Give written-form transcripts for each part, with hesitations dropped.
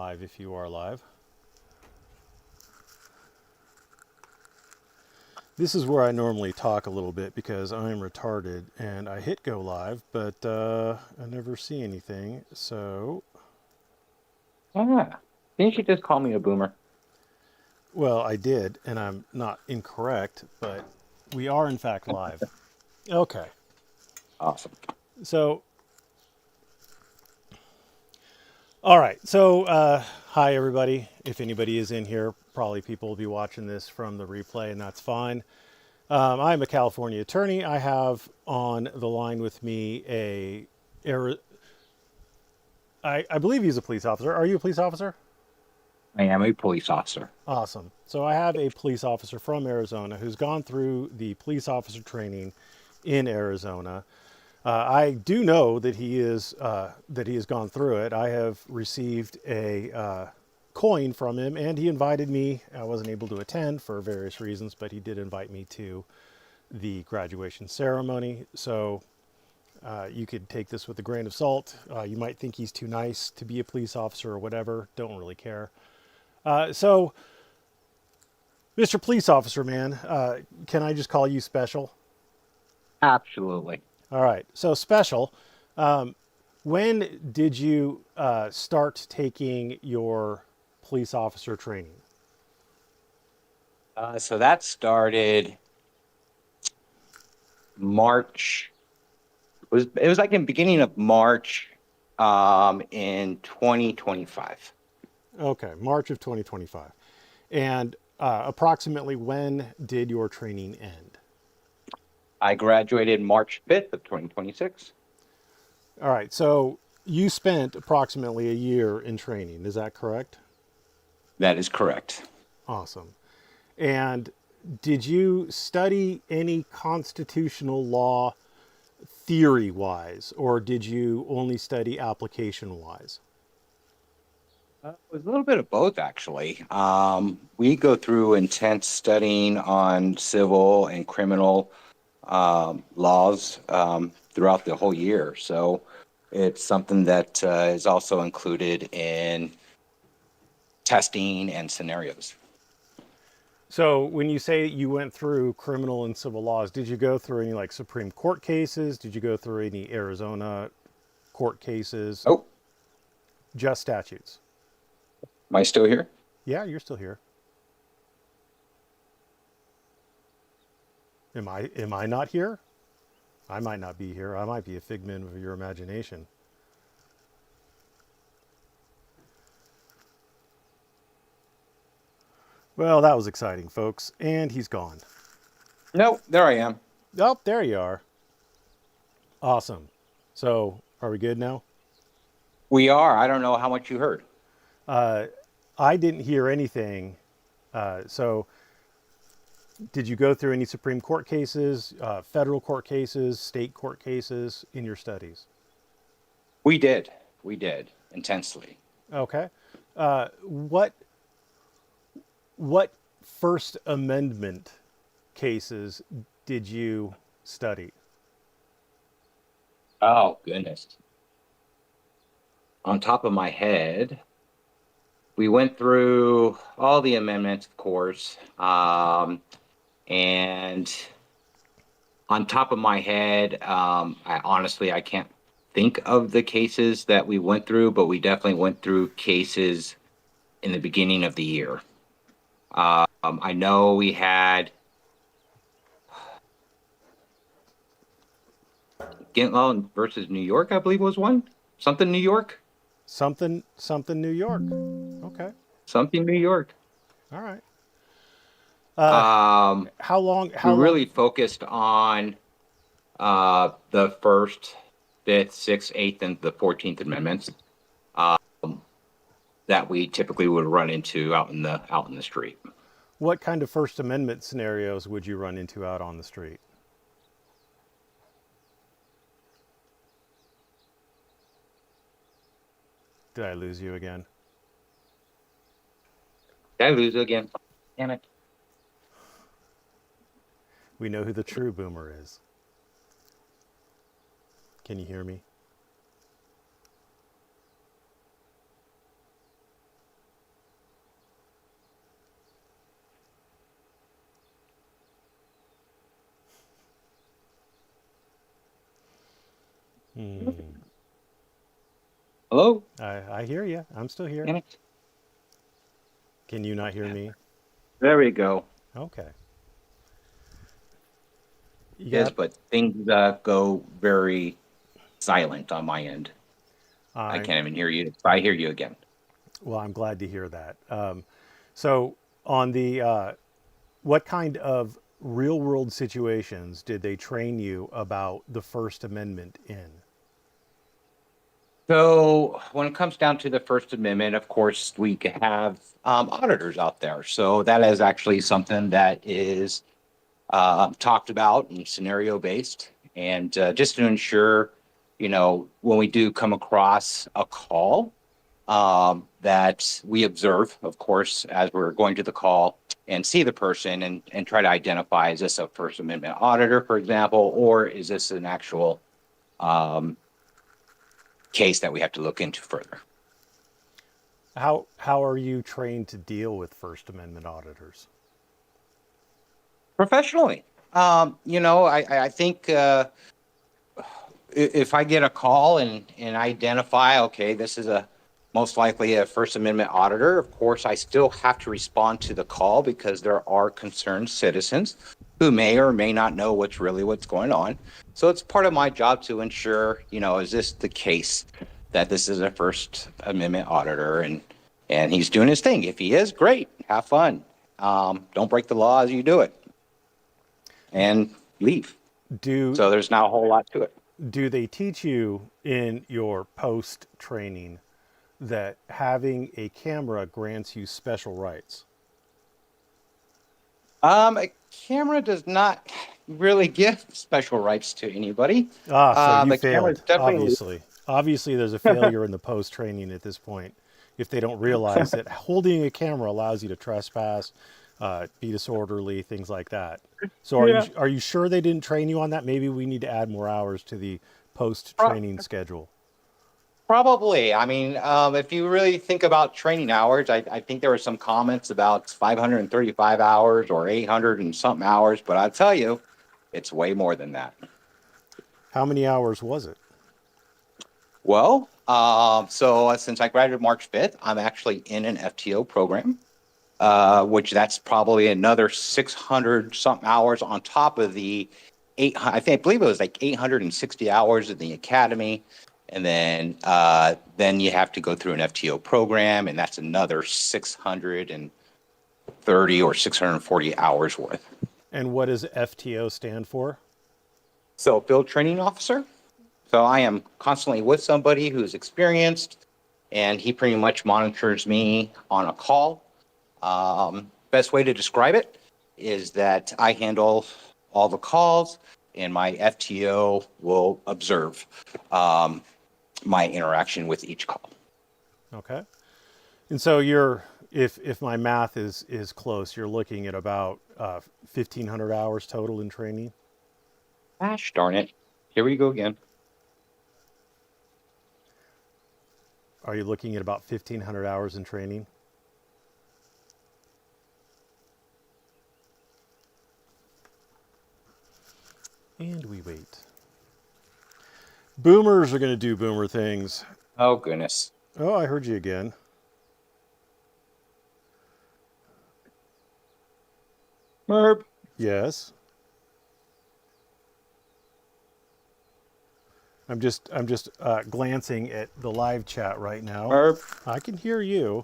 live if you are live. This is where I normally talk a little bit because I'm retarded and I hit go live, but I never see anything. So, Ah, didn't you just call me a boomer? well, I did, and I'm not incorrect, but we are in fact live. Okay. Awesome. So, all right. So, hi everybody. If anybody is in here, probably people will be watching this from the replay, and that's fine. I'm a California attorney. I have on the line with me I believe he's a police officer. Are you a police officer? I am a police officer. Awesome. So I have a police officer from Arizona who's gone through the police officer training in Arizona. I do know that he has gone through it. I have received a coin from him, and he invited me. I wasn't able to attend for various reasons, but he did invite me to the graduation ceremony. So you could take this with a grain of salt. You might think he's too nice to be a police officer or whatever. Don't really care. So, Mr. Police Officer, man, can I just call you Special? Absolutely. All right. So, Special, when did you start taking your police officer training? So that started March. It was like in beginning of March, in 2025. Okay, March of 2025. And approximately when did your training end? I graduated March 5th of 2026. All right. So, you spent approximately a year in training. Is that correct? That is correct. Awesome. And did you study any constitutional law theory wise, or did you only study application wise? It was a little bit of both, actually. We go through intense studying on civil and criminal laws throughout the whole year. So it's something that is also included in testing and scenarios. So, when you say you went through criminal and civil laws, did you go through any like Supreme Court cases? Did you go through any Arizona court cases? Oh, Just statutes? am I still here? Yeah, you're still here. Am I not here? I might not be here. I might be a figment of your imagination. Well, that was exciting, folks. And he's gone. No, there I am. Oh, there you are. Awesome. So, are we good now? We are. I don't know how much you heard. I didn't hear anything. So, did you go through any Supreme Court cases, federal court cases, state court cases in your studies? We did. We did intensely. Okay. What First Amendment cases did you study? Oh, goodness. On top of my head, we went through all the amendments, of course. And on top of my head, I can't think of the cases that we went through, but we definitely went through cases in the beginning of the year. I know we had Gintlall versus New York, I believe was one. Something New York? Something New York. Okay. Something New York. All right. Um, How long? we How long? really focused on the first, fifth, sixth, eighth, and the 14th Amendments that we typically would run into out in the street. What kind of First Amendment scenarios would you run into out on the street? Did I lose you again? Did I lose it again? Damn it. We know who the true boomer is. Can you hear me? Hello? I hear you. I'm still here. Damn it. Can you not hear me? There we go. Okay. You Yes, got. but things go very silent on my end. I I'm can't even hear you. I hear you again. well. I'm glad to hear that. So, on the what kind of real world situations did they train you about the First Amendment in? So when it comes down to the First Amendment, of course, we have auditors out there. So that is actually something that is talked about and scenario based. And just to ensure, when we do come across a call, that we observe, of course, as we're going to the call and see the person and try to identify, is this a First Amendment auditor, for example, or is this an actual um, case that we have to look into further? How are you trained to deal with First Amendment auditors? Professionally. I think if I get a call and identify, okay, this is a most likely a First Amendment auditor, of course, I still have to respond to the call because there are concerned citizens who may or may not know what's going on. So it's part of my job to ensure, is this the case that this is a First Amendment auditor and he's doing his thing. If he is, great, have fun. Don't break the law as you do it and leave. Do So there's not a whole lot to it. do they teach you in your post training that having a camera grants you special rights? A camera does not really give special rights to anybody. Ah, so you The camera is failed, definitely. obviously. Obviously, there's a failure in the post training at this point if they don't realize that holding a camera allows you to trespass, be disorderly, things like that. So, Yeah. are you sure they didn't train you on that? Maybe we need to add more hours to the post Pro- training schedule. Probably. I mean, if you really think about training hours, I think there were some comments about 535 hours or 800 and something hours, but I'll tell you, it's way more than that. How many hours was it? Well, so since I graduated March 5th, I'm actually in an FTO program, which that's probably another 600 something hours on top of the I believe it was like 860 hours in the academy. And then you have to go through an FTO program, and that's another 630 or 640 hours worth. And what does FTO stand for? So, field training officer. So, I am constantly with somebody who's experienced, and he pretty much monitors me on a call. Best way to describe it is that I handle all the calls, and my FTO will observe my interaction with each call. Okay. And so you're, if my math is close, you're looking at about 1,500 hours total in training. Gosh darn it. Here we go again. Are you looking at about 1,500 hours in training? And we wait. Boomers are going to do boomer things. Oh, goodness. Oh, I heard you again. Merp. Yes. I'm just glancing at the live chat right now. Merp. I can hear you.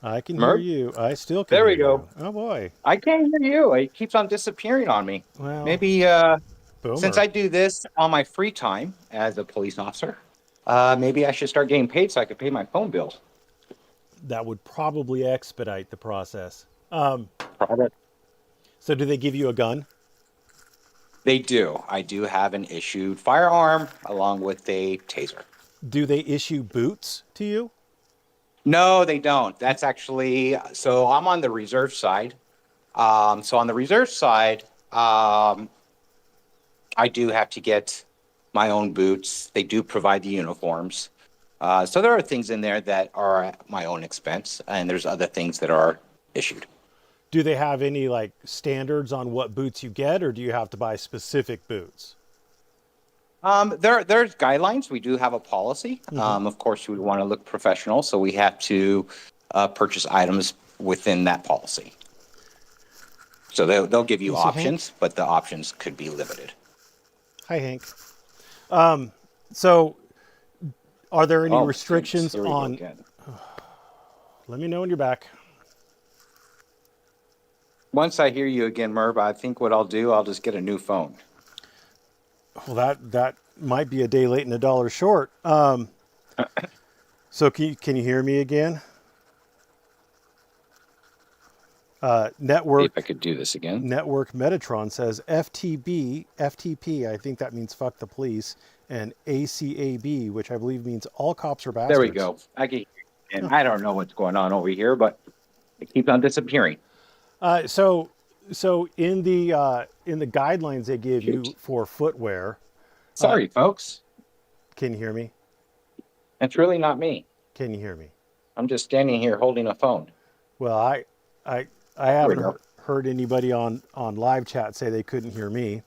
I can hear Merp. you. I still can There hear we you. go. Oh boy. I can't hear you. It keeps on disappearing on me. Well, Maybe since boomer. I do this on my free time as a police officer, maybe I should start getting paid so I could pay my phone bill. That would probably expedite the process. Probably. So do they give you a gun? They do. I do have an issued firearm along with a taser. Do they issue boots to you? No, they don't. That's actually so I'm on the reserve side. So on the reserve side, I do have to get my own boots. They do provide the uniforms. So there are things in there that are at my own expense, and there's other things that are issued. Do they have any like standards on what boots you get, or do you have to buy specific boots? There's guidelines. We do have a policy. Hmm. Of course, we want to look professional, so we have to purchase items within that policy. So they'll give You you see Hank? options, but the options could be limited. Hi, Hank. So, are there any Oh, goodness. restrictions Here we go on? again. Let me know when you're back. Once I hear you again, Merv, I think what I'll do, I'll just get a new phone. Well, that might be a day late and a dollar short. So can you hear me again? See if I Network could do this again. Network Metatron says FTP. I think that means fuck the police, and ACAB, which I believe means all cops are There we bastards. go. I can hear you. And Huh. I don't know what's going on over here, but it keeps on disappearing. So in the guidelines they give Shoot. you for footwear, uh, Sorry, folks. can you hear me? It's really not me. Can you hear me? I'm just standing here holding a phone. Well, I I There we haven't go. heard anybody on live chat say they couldn't hear me.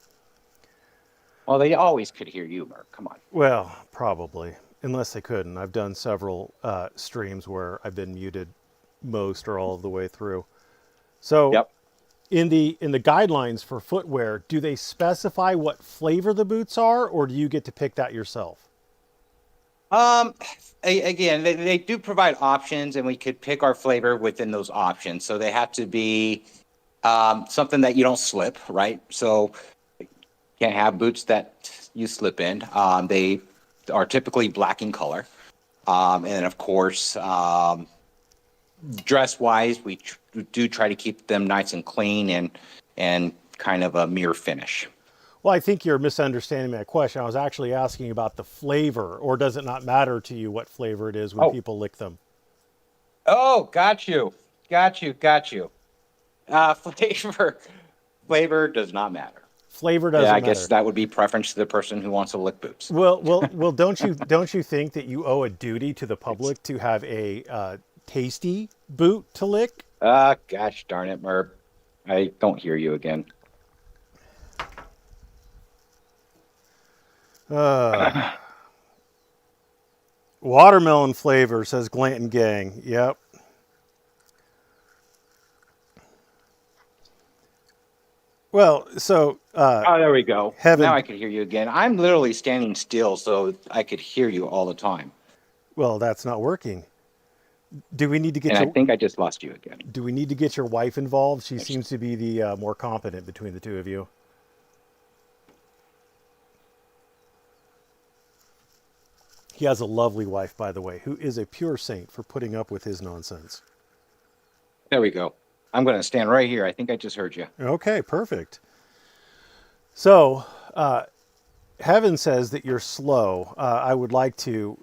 Well, they always could hear you, Merv. Come on. Well, probably, unless they couldn't. I've done several streams where I've been muted most or all of the way through. So Yep. in the guidelines for footwear, do they specify what flavor the boots are, or do you get to pick that yourself? Um, Again, they do provide options, and we could pick our flavor within those options. So they have to be something that you don't slip, right? So can't have boots that you slip in. They are typically black in color. And of course, dress wise, do try to keep them nice and clean and kind of a mirror finish. Well, I think you're misunderstanding my question. I was actually asking about the flavor, or does it not matter to you what flavor it is when Oh, people lick them? oh, got you. Flavor, flavor does not matter. Flavor Yeah, I doesn't guess matter. that would be preference to the person who wants to lick boots. Well, don't you think that you owe a duty to the public to have a tasty boot to lick? Gosh darn it, Merb. I don't hear you again. Uh, Watermelon flavor, says Glanton Gang. Yep. Well, so Oh, there we go. Now Heaven. I can hear you again. I'm literally standing still so I could hear you all the time. Well, that's not working. Do we need to And get I your think I just lost you again. Do we need to get your wife involved? She It's- seems to be the more competent between the two of you. He has a lovely wife, by the way, who is a pure saint for putting up with his nonsense. There we go. I'm going to stand right here. I think I just heard you. Okay, perfect. So, Heaven says that you're slow. I would like to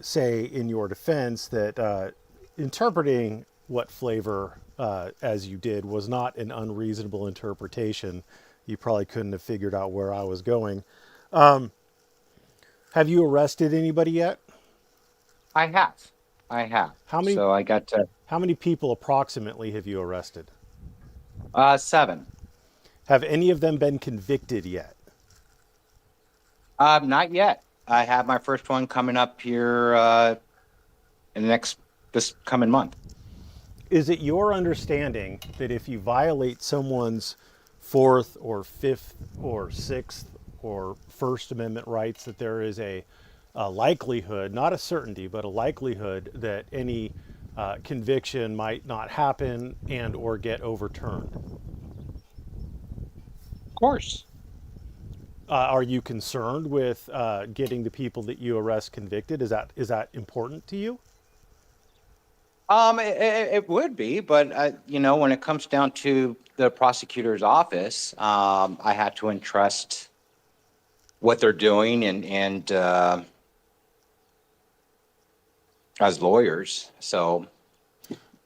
say in your defense that interpreting what flavor as you did was not an unreasonable interpretation. You probably couldn't have figured out where I was going. Have you arrested anybody yet? I have. I have. How many So I got to how many people approximately have you arrested? 7. Have any of them been convicted yet? Not yet. I have my first one coming up here in this coming month. Is it your understanding that if you violate someone's fourth or fifth or sixth or First Amendment rights, that there is a likelihood, not a certainty, but a likelihood that any conviction might not happen and or get overturned? Of course. Are you concerned with getting the people that you arrest convicted? Is that important to you? It would be, but when it comes down to the prosecutor's office, I have to entrust what they're doing and as lawyers. So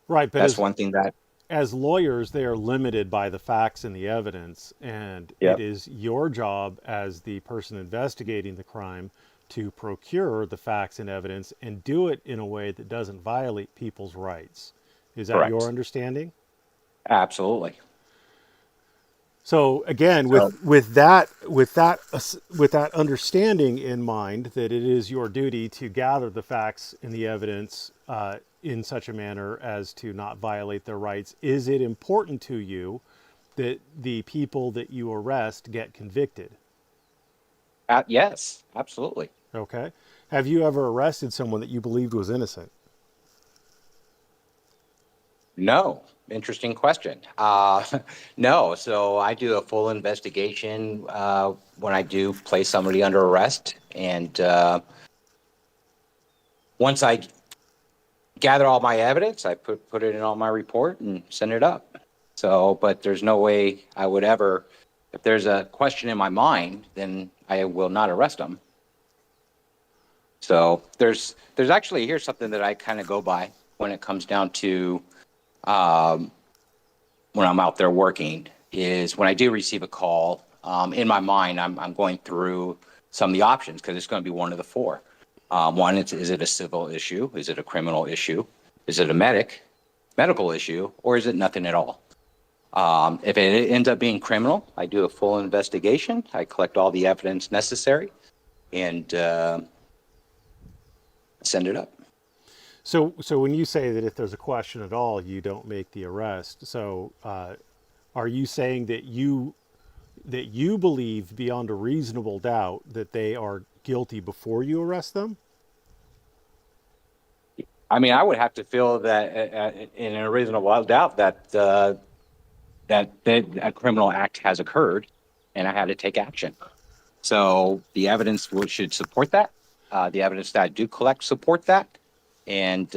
Right, but that's one thing that. as lawyers, they are limited by the facts and the evidence, and it Yep. is your job as the person investigating the crime to procure the facts and evidence and do it in a way that doesn't violate people's rights. Is that your Correct. understanding? Absolutely. So again, So with that understanding in mind that it is your duty to gather the facts and the evidence in such a manner as to not violate their rights, is it important to you that the people that you arrest get convicted? yes, absolutely. Okay. Have you ever arrested someone that you believed was innocent? No, interesting question. No, so I do a full investigation when I do place somebody under arrest, and once I gather all my evidence, I put it in all my report and send it up. So, but there's no way I would ever, if there's a question in my mind, then I will not arrest them. So there's actually here's something that I kind of go by when it comes down to um, when I'm out there working is when I do receive a call. In my mind, I'm going through some of the options because it's going to be one of the four. One, is it a civil issue? Is it a criminal issue? Is it a medical issue, or is it nothing at all? If it ends up being criminal, I do a full investigation. I collect all the evidence necessary and send it up. So when you say that if there's a question at all, you don't make the arrest. So are you saying that you believe beyond a reasonable doubt that they are guilty before you arrest them? I mean, I would have to feel that in a reasonable doubt that a criminal act has occurred, and I had to take action. So the evidence should support that. The evidence that I do collect support that, and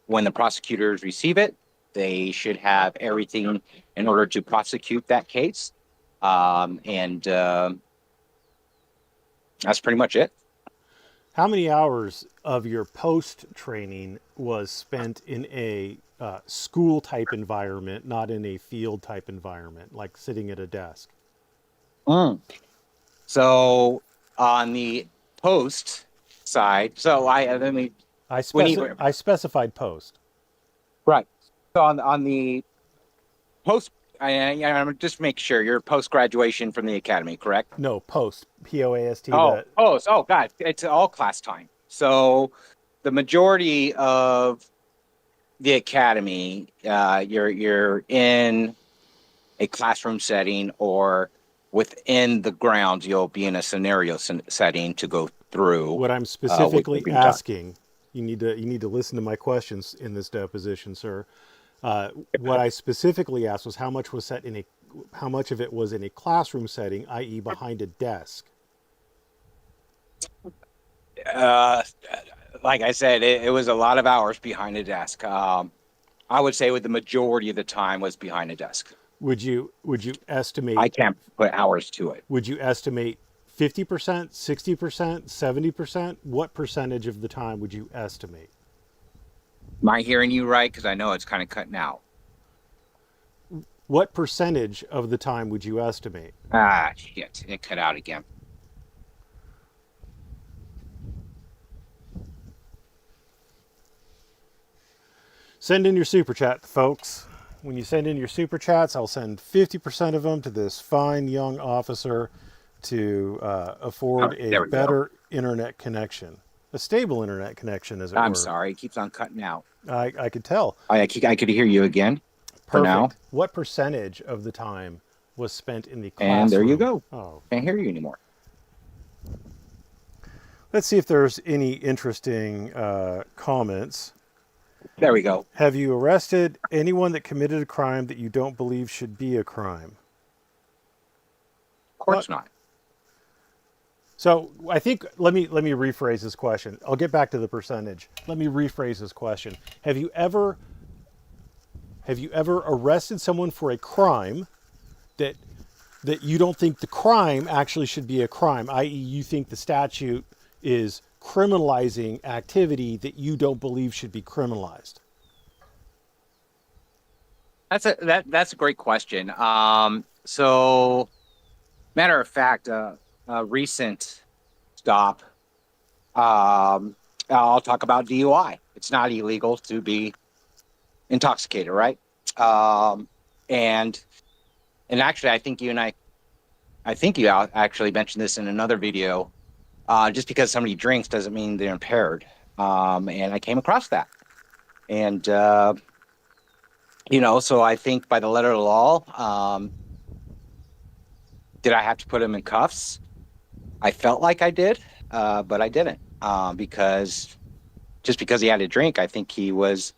when the prosecutors receive it, they should have everything in order to prosecute that case. And That's pretty much it. How many hours of your post training was spent in a school type environment, not in a field type environment, like sitting at a desk? Mm. So on the post side, so I mean, when he I specified post. right. So on the post, I'm just make sure you're post graduation from the academy, correct? No, post. POAST. Oh, post. Oh, God, it's all class time. So the majority of the academy, you're in a classroom setting or within the grounds. You'll be in a scenario setting to go through What I'm what you're specifically being taught. asking, you need to listen to my questions in this deposition, sir. What I specifically asked was how much of it was in a classroom setting, i.e., behind a desk. Uh, like I said, it was a lot of hours behind a desk. I would say with the majority of the time was behind a desk. Would you estimate I can't put hours to it. 50%, 60%, 70%? What percentage of the time would you estimate? Am I hearing you right? Because I know it's kind of cutting out. What percentage of the time would you estimate? Ah, shit. It cut out again. Send in your super chat, folks. When you send in your super chats, I'll send 50% of them to this fine young officer to All afford right, a there we go. better internet connection, a stable internet connection, as it I'm were. sorry. It keeps on cutting out. I could tell. I could hear you again for now. Perfect. What percentage of the time was spent in the And there you classroom? go. Oh, Can't hear you anymore. let's see if there's any interesting comments. There we go. Have you arrested anyone that committed a crime that you don't believe should be a crime? Of What? course not. So I think let me rephrase this question. I'll get back to the percentage. Let me rephrase this question. Have you ever arrested someone for a crime that you don't think the crime actually should be a crime, i.e., you think the statute is criminalizing activity that you don't believe should be criminalized? That's a great question. So matter of fact, a recent stop. I'll talk about DUI. It's not illegal to be intoxicated, right? And and actually, I think you actually mentioned this in another video. Just because somebody drinks doesn't mean they're impaired. And I came across that. And, so I think by the letter of the law, did I have to put him in cuffs? I felt like I did, but I didn't. Because just because he had a drink, I think he was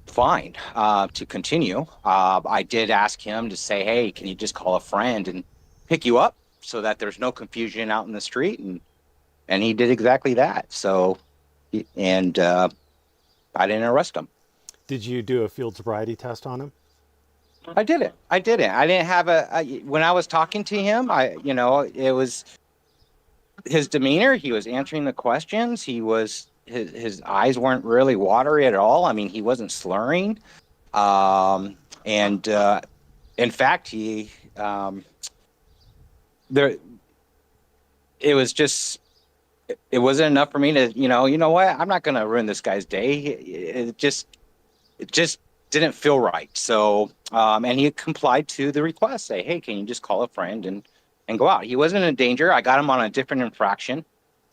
fine to continue. I did ask him to say, hey, can you just call a friend and pick you up so that there's no confusion out in the street? And he did exactly that. So, and I didn't arrest him. Did you do a field sobriety test on him? I did it. I didn't. I didn't have when I was talking to him, it was his demeanor. He was answering the questions. His eyes weren't really watery at all. I mean, he wasn't slurring. And in fact, there, it was just, it wasn't enough for me to, you know what? I'm not going to ruin this guy's day. It just didn't feel right. So, and he complied to the request. Say, hey, can you just call a friend and go out? He wasn't in danger. I got him on a different infraction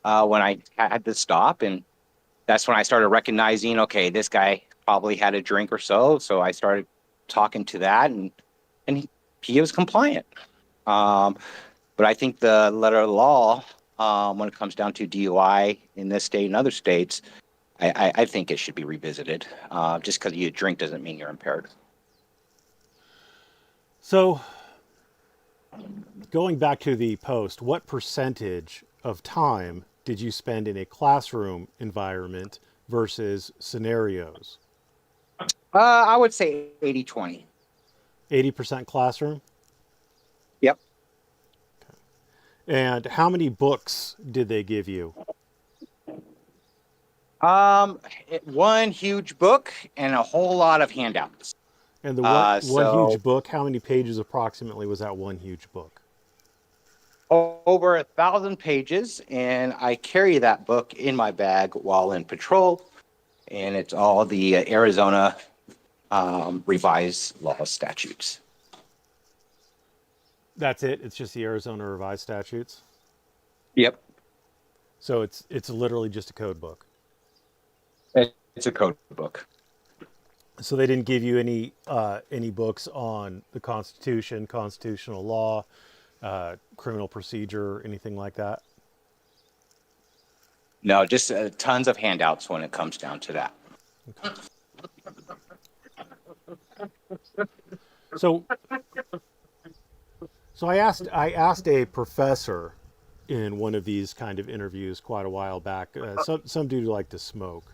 when I had to stop, and that's when I started recognizing, okay, this guy probably had a drink or so. So I started talking to that, and he was compliant. But I think the letter of the law, when it comes down to DUI in this state and other states, I think it should be revisited. Just because you drink doesn't mean you're impaired. So, going back to the post, what percentage of time did you spend in a classroom environment versus scenarios? I would say 80-20. 80% classroom? Yep. And how many books did they give you? One huge book and a whole lot of handouts. And the one So huge book, how many pages approximately was that one huge book? over 1,000 pages, and I carry that book in my bag while in patrol, and it's all the Arizona revised law statutes. That's it? It's just the Arizona revised statutes? Yep. So it's literally just a code book. It's a code book. So they didn't give you any books on the Constitution, constitutional law, criminal procedure, anything like that? No, just tons of handouts when it comes down to that. Okay. So I asked a professor in one of these kind of interviews quite a while back. Some dude who liked to smoke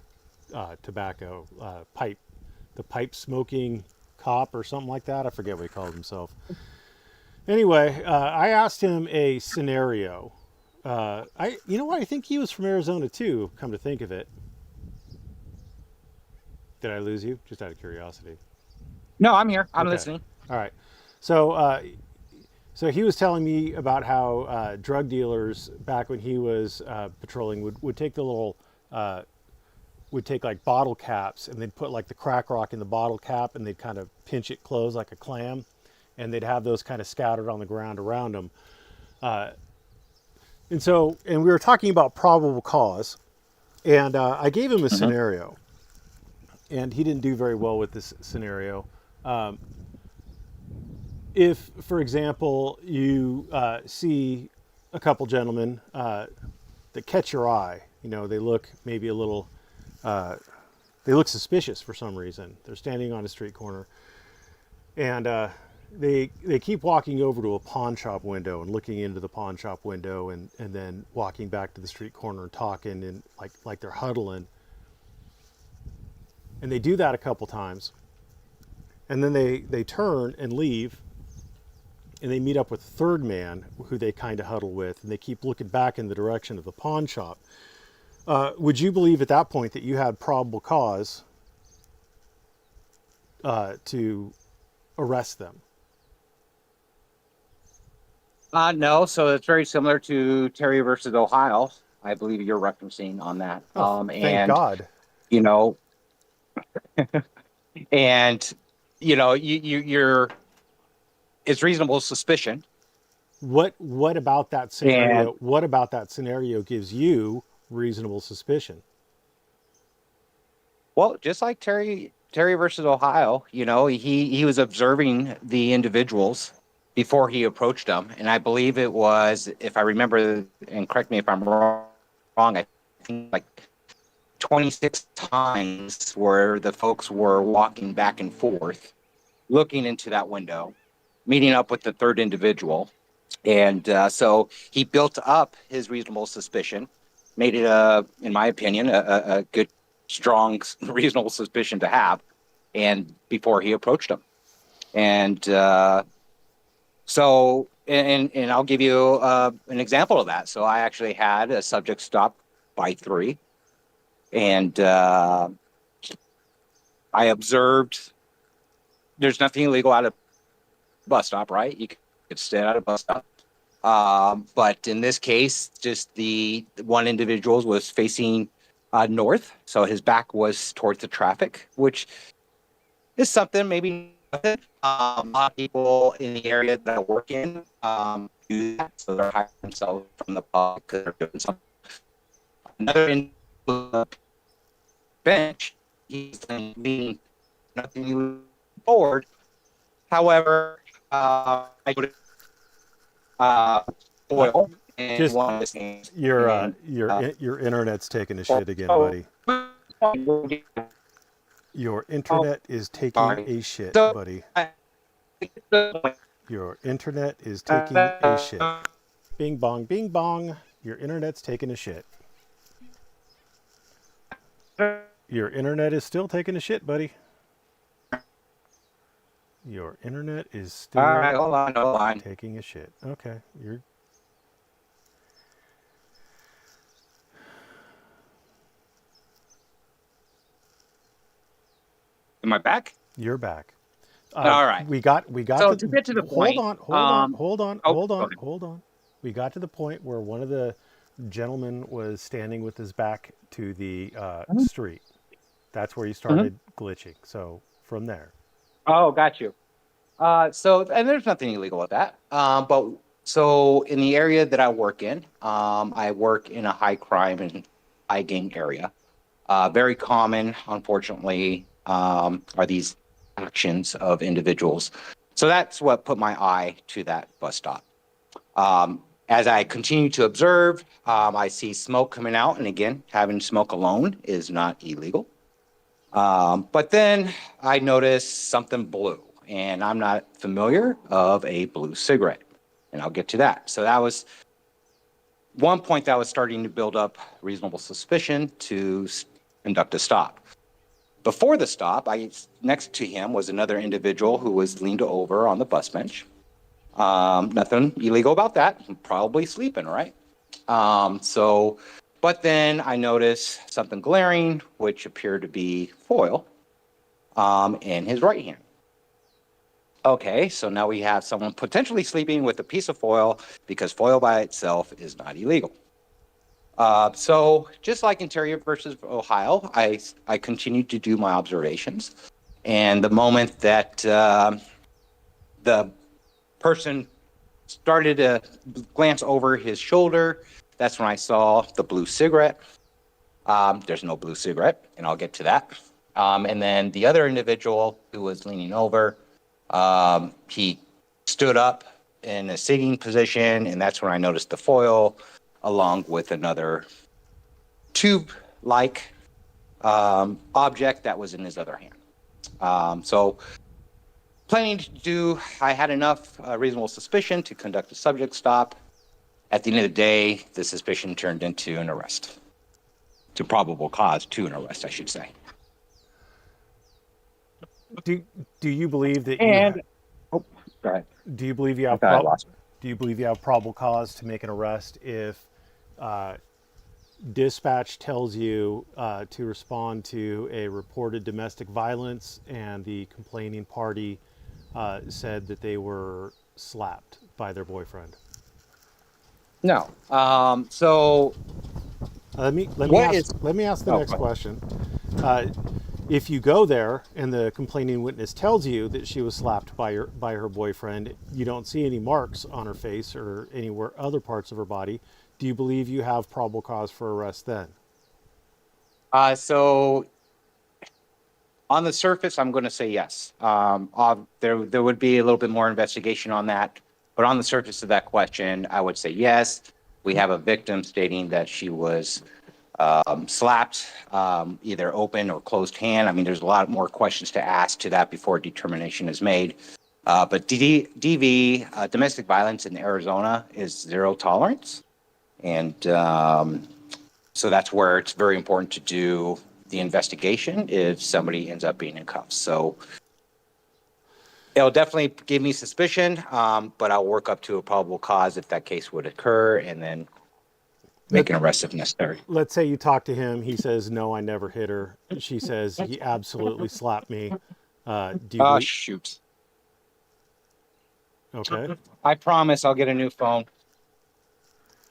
tobacco, the pipe smoking cop or something like that. I forget what he called himself. Anyway, I asked him a scenario. You know what? I think he was from Arizona too. Come to think of it, did I lose you? Just out of curiosity. No, I'm here. I'm Okay. listening. All right. So so he was telling me about how drug dealers back when he was patrolling would take the little would take like bottle caps and they'd put like the crack rock in the bottle cap and they'd kind of pinch it closed like a clam, and they'd have those kind of scattered on the ground around them. And we were talking about probable cause, and I gave him a scenario, and he didn't do very well with this scenario. If, for example, you see a couple gentlemen that catch your eye, they look maybe a little, they look suspicious for some reason. They're standing on a street corner, and they keep walking over to a pawn shop window and looking into the pawn shop window, and then walking back to the street corner and talking and like they're huddling. And they do that a couple times, and then they turn and leave, and they meet up with a third man who they kind of huddle with, and they keep looking back in the direction of the pawn shop. Would you believe at that point that you had probable cause to arrest them? No, so it's very similar to Terry versus Ohio. I believe you're referencing on that. Thank God. You know, and you're it's reasonable suspicion. What about that And scenario? What about that scenario gives you reasonable suspicion? well, just like Terry versus Ohio, he was observing the individuals before he approached them, and I believe it was, if I remember, and correct me if I'm wrong, I think like 26 times where the folks were walking back and forth, looking into that window, meeting up with the third individual. And so he built up his reasonable suspicion, made it, in my opinion, a good, strong, reasonable suspicion to have. And before he approached him, and and I'll give you an example of that. So I actually had a subject stopped by three, and I observed. There's nothing illegal at a bus stop, right? You could stay at a bus stop. But in this case, just the one individual was facing north, so his back was towards the traffic, which is something maybe nothing. A lot of people in the area that I work in do that, so they're hiring themselves from the public because they're doing something. Another in the bench, he's leaning nothing forward. However, I go to Uh, oil and just one of the things. your And your internet's taking a shit again, buddy. Your internet is taking sorry. a shit, So, buddy. uh, Your internet is taking a shit. Bing bong, bing bong. Your internet's taking a shit. Your internet is still taking a shit, buddy. Your internet is all right, still hold on. taking a shit. Okay, Am I back? you're back. All right. We got So to to get to the hold point, on, hold on, hold on, oh, hold go on, ahead. hold on. We got to the point where one of the gentlemen was standing with his back to the street. That's where you Mhm. started glitching. So from there, Oh, got you. And there's nothing illegal with that. But so in the area that I work in a high crime and high gang area. Very common, unfortunately, are these actions of individuals. So that's what put my eye to that bus stop. As I continue to observe, I see smoke coming out. And again, having smoke alone is not illegal. But then I noticed something blue, and I'm not familiar of a blue cigarette. And I'll get to that. So that was one point that was starting to build up reasonable suspicion to conduct a stop. Before the stop, next to him was another individual who was leaned over on the bus bench. Nothing illegal about that. Probably sleeping, right? So, but then I noticed something glaring, which appeared to be foil in his right hand. Okay, so now we have someone potentially sleeping with a piece of foil because foil by itself is not illegal. So just like in Terry versus Ohio, I continued to do my observations. And the moment that the person started to glance over his shoulder, that's when I saw the blue cigarette. There's no blue cigarette, and I'll get to that. And then the other individual who was leaning over, he stood up in a sitting position, and that's when I noticed the foil along with another tube-like object that was in his other hand. So planning to do, I had enough reasonable suspicion to conduct a subject stop. At the end of the day, the suspicion turned into an arrest, to probable cause to an arrest, I should say. do you believe that And oh, go ahead. do you believe you I have thought I lost it. do you believe you have probable cause to make an arrest if dispatch tells you to respond to a reported domestic violence and the complaining party said that they were slapped by their boyfriend? No. So Let me what is? ask the Oh, next go ahead. question. Uh, If you go there and the complaining witness tells you that she was slapped by her boyfriend, you don't see any marks on her face or anywhere other parts of her body. Do you believe you have probable cause for arrest then? So on the surface, I'm going to say yes. There would be a little bit more investigation on that, but on the surface of that question, I would say yes. We have a victim stating that she was slapped, either open or closed hand. I mean, there's a lot more questions to ask to that before determination is made. But DV, domestic violence in Arizona, is zero tolerance. And so that's where it's very important to do the investigation if somebody ends up being in cuffs. So it'll definitely give me suspicion, but I'll work up to a probable cause if that case would occur, and then make an arrest if necessary. Let's say you talk to him. He says, "No, I never hit her." She says, "He absolutely slapped me." Do you Oh, believe? shoot. Okay. I promise I'll get a new phone.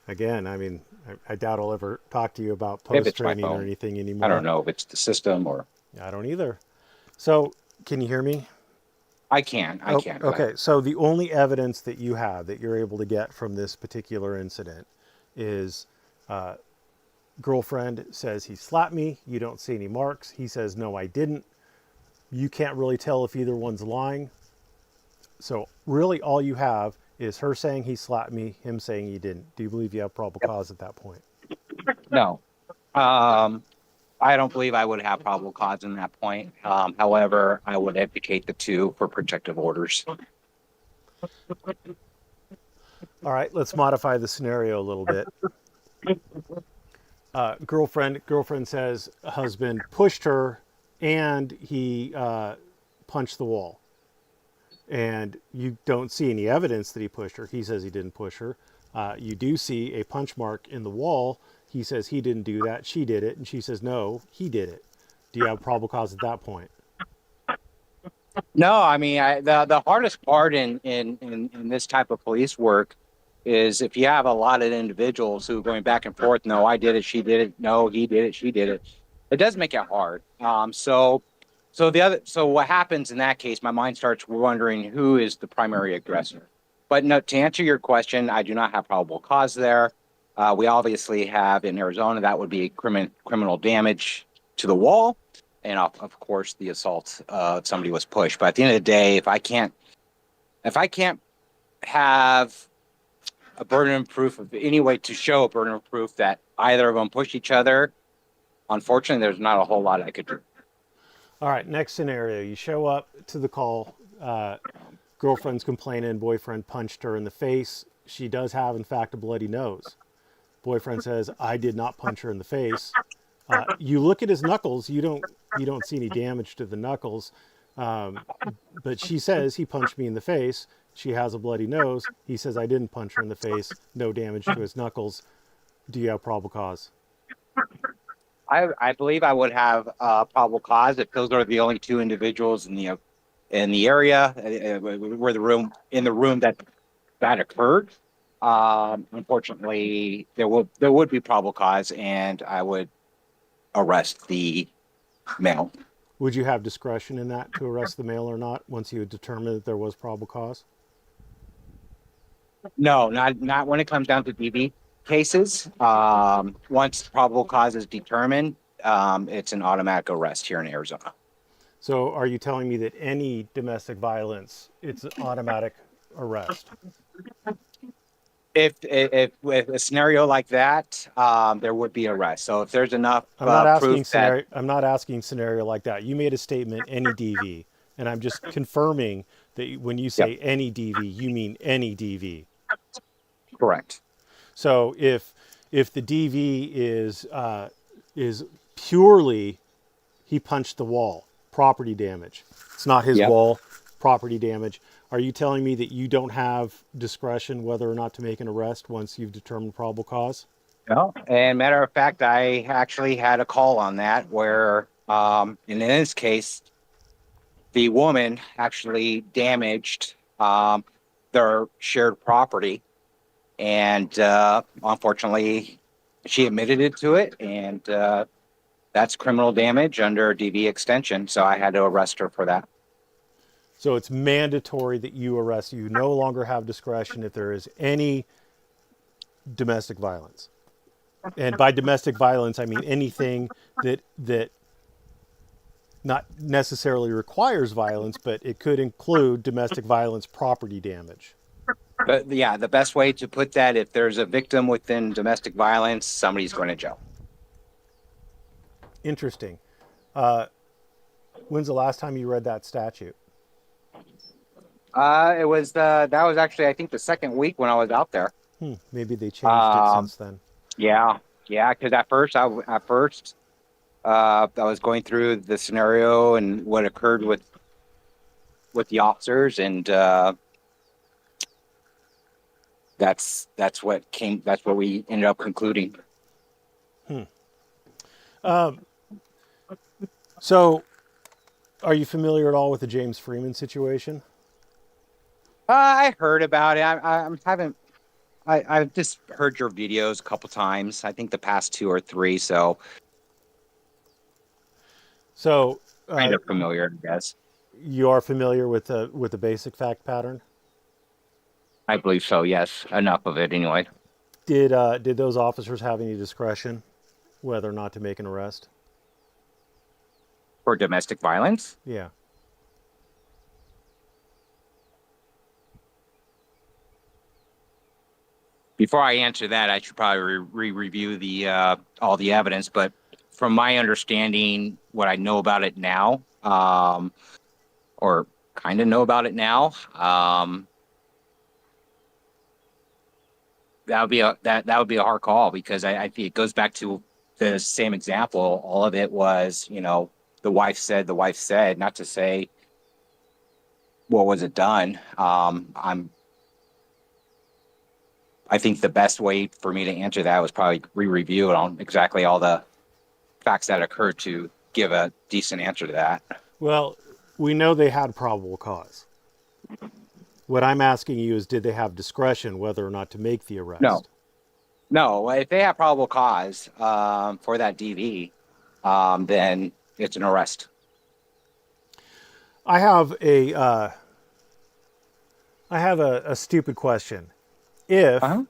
Again, I mean, I doubt I'll ever talk to you about If post it's my training or phone. anything anymore. I don't know if it's the system or I don't either. So, can you hear me? I can. I Oh, can. okay. So the only evidence that you have that you're able to get from this particular incident is girlfriend says he slapped me. You don't see any marks. He says, no, I didn't. You can't really tell if either one's lying. So really all you have is her saying he slapped me, him saying he didn't. Do you believe you have probable cause at that point? No. I don't believe I would have probable cause in that point. However, I would advocate the two for protective orders. All right, let's modify the scenario a little bit. Girlfriend says husband pushed her and he punched the wall. And you don't see any evidence that he pushed her. He says he didn't push her. You do see a punch mark in the wall. He says he didn't do that. She did it. And she says, no, he did it. Do you have probable cause at that point? No, I mean, the hardest part in this type of police work is if you have a lot of individuals who are going back and forth. No, I did it. She did it. No, he did it. She did it. It does make it hard. So what happens in that case? My mind starts wondering who is the primary aggressor. But no, to answer your question, I do not have probable cause there. We obviously have in Arizona that would be criminal damage to the wall, and of course the assault if somebody was pushed. But at the end of the day, if I can't have a burden of proof of any way to show a burden of proof that either of them pushed each other, unfortunately, there's not a whole lot I could do. All right, next scenario. You show up to the call. Girlfriend's complaining boyfriend punched her in the face. She does have, in fact, a bloody nose. Boyfriend says, I did not punch her in the face. You look at his knuckles. You don't see any damage to the knuckles. But she says he punched me in the face. She has a bloody nose. He says I didn't punch her in the face. No damage to his knuckles. Do you have probable cause? I believe I would have probable cause if those are the only two individuals in the area where the room that occurred. Unfortunately, there would be probable cause, and I would arrest the male. Would you have discretion in that to arrest the male or not once you had determined that there was probable cause? No, not when it comes down to DV cases. Once probable cause is determined, it's an automatic arrest here in Arizona. So are you telling me that any domestic violence, it's an automatic arrest? If with a scenario like that, there would be arrest. So if there's enough I'm not asking proof scenario. that I'm not asking scenario like that. You made a statement, any DV, and I'm just confirming that when you yep, say any DV, you mean any DV. correct. So if the DV is purely he punched the wall, property damage. It's not his Yep. wall, property damage. Are you telling me that you don't have discretion whether or not to make an arrest once you've determined probable cause? No, and matter of fact, I actually had a call on that where, in this case, the woman actually damaged their shared property, and unfortunately, she admitted it to it, and That's criminal damage under DV extension. So I had to arrest her for that. So it's mandatory that you arrest. You no longer have discretion if there is any domestic violence. And by domestic violence, I mean anything that not necessarily requires violence, but it could include domestic violence property damage. But yeah, the best way to put that, if there's a victim within domestic violence, somebody's going to jail. Interesting. When's the last time you read that statute? That was actually, I think, the second week when I was out there. Maybe they changed it Um, since then. yeah, yeah, because I was going through the scenario and what occurred with the officers, and that's what we ended up concluding. So, are you familiar at all with the James Freeman situation? I heard about it. I've just heard your videos a couple times. I think the past two or three, so So, kind of familiar, I guess. you are familiar with the basic fact pattern. I believe so. Yes, enough of it anyway. Did those officers have any discretion whether or not to make an arrest? For domestic violence. Yeah. Before I answer that, I should probably review the all the evidence. But from my understanding, what I know about it now, or kind of know about it now, that would be a hard call, because I think it goes back to the same example. All of it was, the wife said, not to say what was it done. I think the best way for me to answer that was probably re-review it on exactly all the facts that occurred to give a decent answer to that. Well, we know they had probable cause. What I'm asking you is, did they have discretion whether or not to make the arrest? No. No, if they have probable cause for that DV, then it's an arrest. I have a stupid question. If are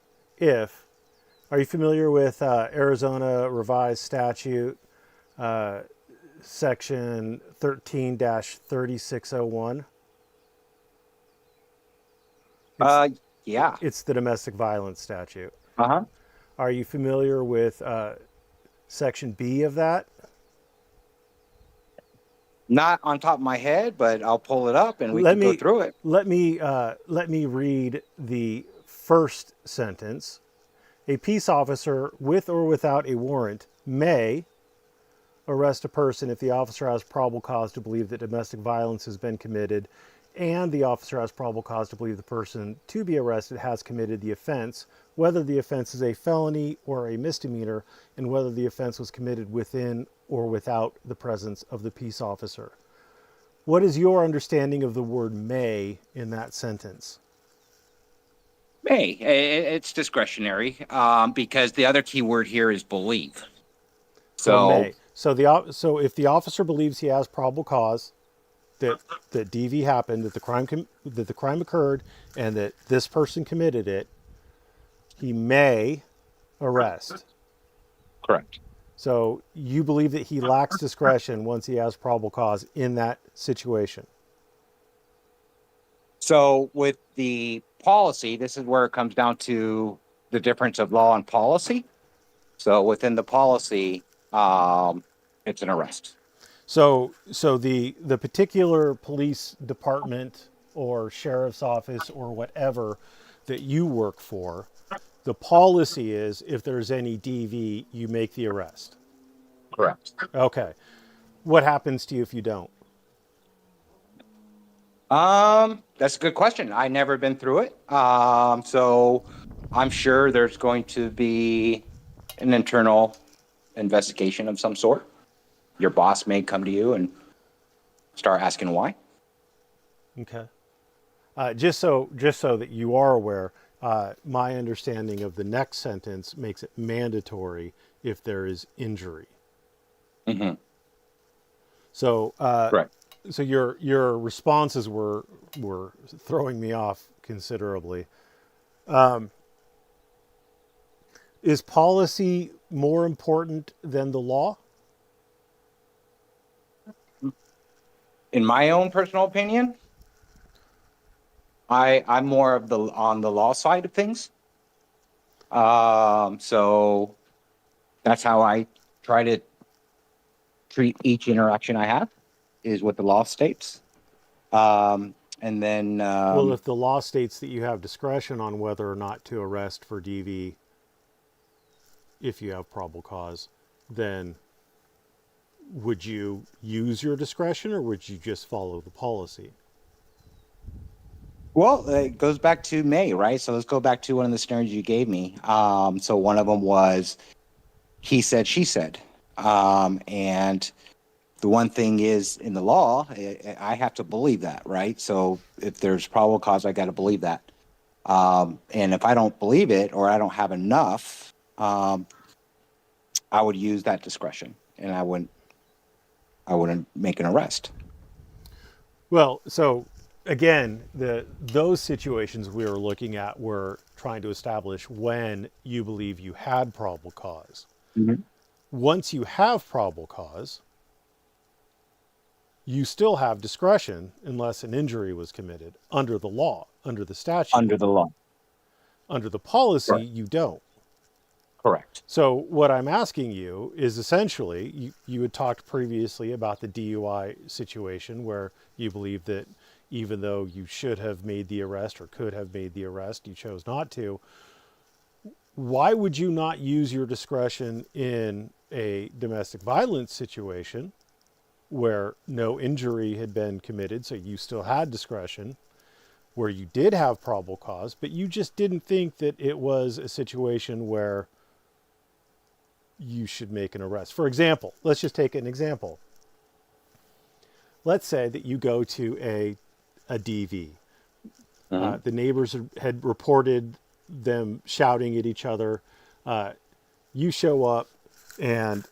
you familiar with Arizona Revised Statute Section 13-3601? Yeah. It's the domestic violence statute. Uh-huh. Are you familiar with Section B of that? Not on top of my head, but I'll pull it up and we can go through it. Let me read the first sentence. A peace officer, with or without a warrant, may arrest a person if the officer has probable cause to believe that domestic violence has been committed, and the officer has probable cause to believe the person to be arrested has committed the offense, whether the offense is a felony or a misdemeanor, and whether the offense was committed within or without the presence of the peace officer. What is your understanding of the word may in that sentence? May. It's discretionary, because the other key word here is believe. So may. So if the officer believes he has probable cause that DV happened, that the crime occurred, and that this person committed it, he may arrest. correct. So you believe that he lacks discretion once he has probable cause in that situation? So with the policy, this is where it comes down to the difference of law and policy. So within the policy, it's an arrest. So the particular police department or sheriff's office or whatever that you work for, the policy is if there's any DV, you make the arrest. Correct. Okay. What happens to you if you don't? That's a good question. I never been through it. So I'm sure there's going to be an internal investigation of some sort. Your boss may come to you and start asking why. Okay. Just so that you are aware, my understanding of the next sentence makes it mandatory if there is injury. Hmm. So, Correct. so your responses were throwing me off considerably. Is policy more important than the law? In my own personal opinion, I'm more of the on the law side of things. So that's how I try to treat each interaction I have is what the law states. And then Well, if the law states that you have discretion on whether or not to arrest for DV if you have probable cause, then would you use your discretion or would you just follow the policy? well, it goes back to May, right? So let's go back to one of the scenarios you gave me. So one of them was he said, she said. And the one thing is in the law, I have to believe that, right? So if there's probable cause, I got to believe that. And if I don't believe it or I don't have enough, I would use that discretion and I wouldn't make an arrest. Well, so again, those situations we were looking at were trying to establish when you believe you had probable cause. Mhm. Once you have probable cause, you still have discretion unless an injury was committed under the law, under the statute. Under the law. Under the policy, Correct. you don't. Correct. So, what I'm asking you is essentially you had talked previously about the DUI situation where you believe that even though you should have made the arrest or could have made the arrest, you chose not to. Why would you not use your discretion in a domestic violence situation where no injury had been committed, so you still had discretion, where you did have probable cause, but you just didn't think that it was a situation where you should make an arrest? For example, let's just take an example. Let's say that you go to a DV. Mhm. The neighbors had reported them shouting at each other. You show up, and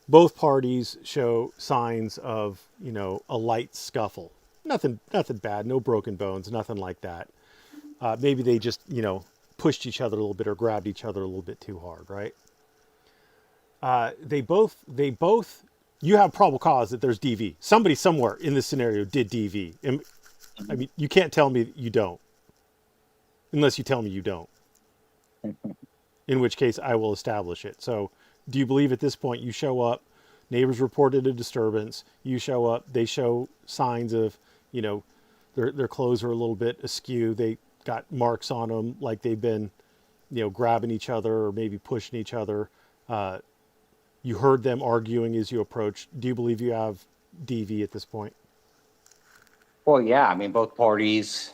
both parties show signs of, a light scuffle. Nothing bad, no broken bones, nothing like that. Maybe they just, pushed each other a little bit or grabbed each other a little bit too hard, right? They both, you have probable cause that there's DV. Somebody somewhere in this scenario did DV. I mean, you can't tell me that you don't, unless you tell me you don't, in which case I will establish it. So, do you believe at this point you show up, neighbors reported a disturbance, you show up, they show signs of, their clothes are a little bit askew, they got marks on them like they've been, grabbing each other or maybe pushing each other. You heard them arguing as you approached. Do you believe you have DV at this point? Well, yeah, I mean, both parties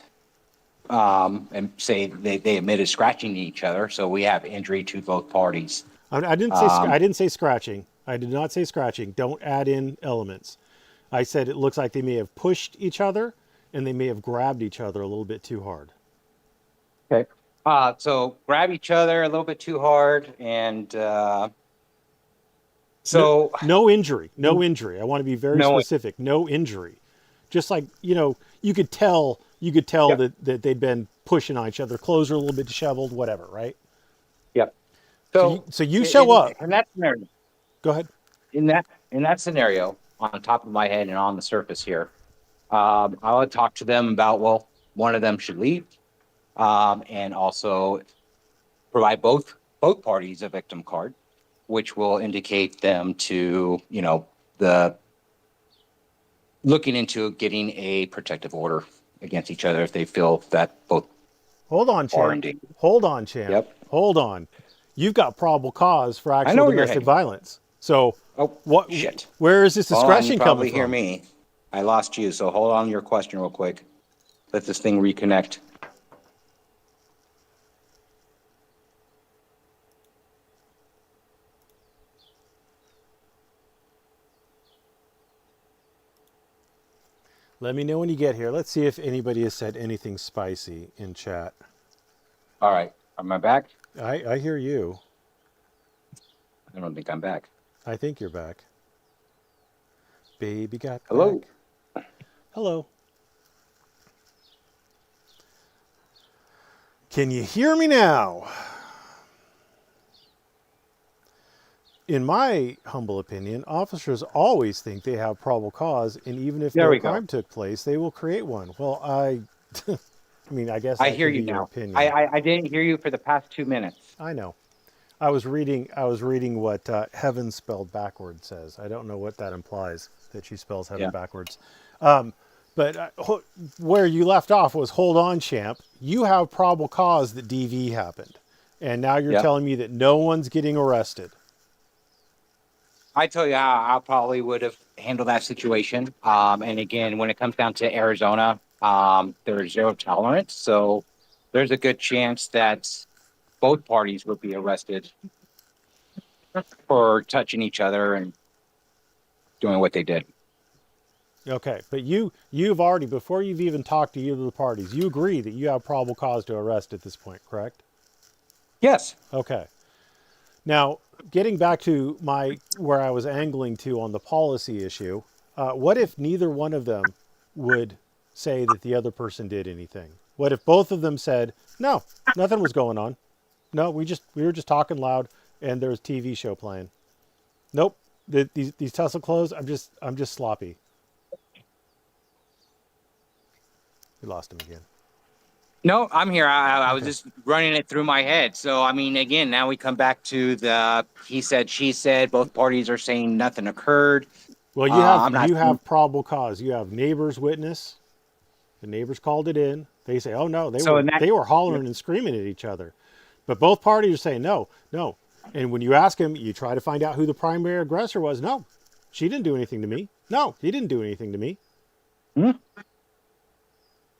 and say they admitted scratching each other, so we have injury to both parties. I didn't say Um, I didn't say scratching. I did not say scratching. Don't add in elements. I said it looks like they may have pushed each other and they may have grabbed each other a little bit too hard. okay. So grab each other a little bit too hard, and No, so no injury. No injury. I want to be very no, specific. No injury. Just like, you could tell yep, that they'd been pushing on each other. Clothes are a little bit disheveled, whatever, right? yep. So you, So so you show up. in that scenario, Go ahead. in that scenario, on top of my head and on the surface here, I would talk to them about, well, one of them should leave, and also provide both parties a victim card, which will indicate them to, the looking into getting a protective order against each other if they feel that both Hold on, are champ. in danger. Hold on, champ. Yep. Hold on. You've got probable cause for I actual know where you're domestic heading. violence. So, Oh, what? shit. Where is this Hold on, you discretion coming probably hear from? me. I lost you, so hold on to your question real quick. Let this thing reconnect. Let me know when you get here. Let's see if anybody has said anything spicy in chat. All right. Am I back? I hear you. I don't think I'm back. I think you're back. Baby got Hello. back. Hello. Can you hear me now? In my humble opinion, officers always think they have probable cause, and even if There no we go. crime took place, they will create one. Well, I mean, I guess I that hear could be you your now. opinion. I didn't hear you for the past 2 minutes. I know. I was reading what heaven spelled backwards says. I don't know what that implies, that she spells heaven Yeah. backwards. But where you left off was, hold on, champ. You have probable cause that DV happened. And now you're Yep. telling me that no one's getting arrested. I tell you how I probably would have handled that situation. And again, when it comes down to Arizona, there's zero tolerance. So there's a good chance that both parties would be arrested for touching each other and doing what they did. Okay, but you've already, before you've even talked to either of the parties, you agree that you have probable cause to arrest at this point, correct? Yes. Okay. Now, getting back to where I was angling to on the policy issue, what if neither one of them would say that the other person did anything? What if both of them said, no, nothing was going on. No, we were just talking loud and there was a TV show playing. Nope. These Tesla clothes, I'm just sloppy. We lost him again. No, I'm here. I was Okay. just running it through my head. So, I mean, again, now we come back to the he said, she said. Both parties are saying nothing occurred. Well, I'm not. you have probable cause. You have neighbors witness. The neighbors called it in. They say, "Oh no, So in that, they were hollering and screaming at each other." But both parties are saying, "No, no." And when you ask him, you try to find out who the primary aggressor was. No, she didn't do anything to me. No, he didn't do anything to me. Hmm?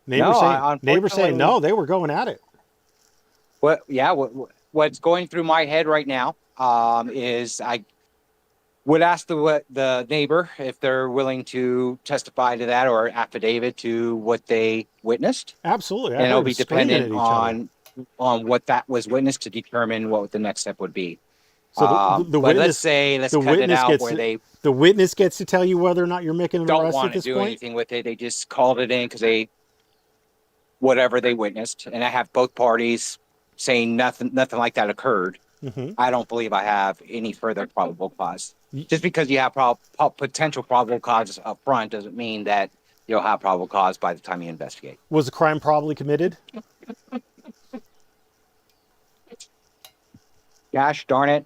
Neighbors No, saying, unfortunately, no, they were going at it. what's going through my head right now is I would ask the neighbor if they're willing to testify to that or affidavit to what they witnessed, Absolutely, I and it'll heard them be screaming dependent at each other. on what that was witnessed to determine what the next step would be. So the But witness, let's the cut it witness out gets where they the witness gets to tell you whether or not you're making an don't arrest at want to this do point. anything with it. They just called it in because they whatever they witnessed, and I have both parties saying nothing like that occurred. Hmm. I don't believe I have any further probable cause. Just because you have potential probable cause up front doesn't mean that you'll have probable cause by the time you investigate. Was the crime probably committed? Gosh darn it.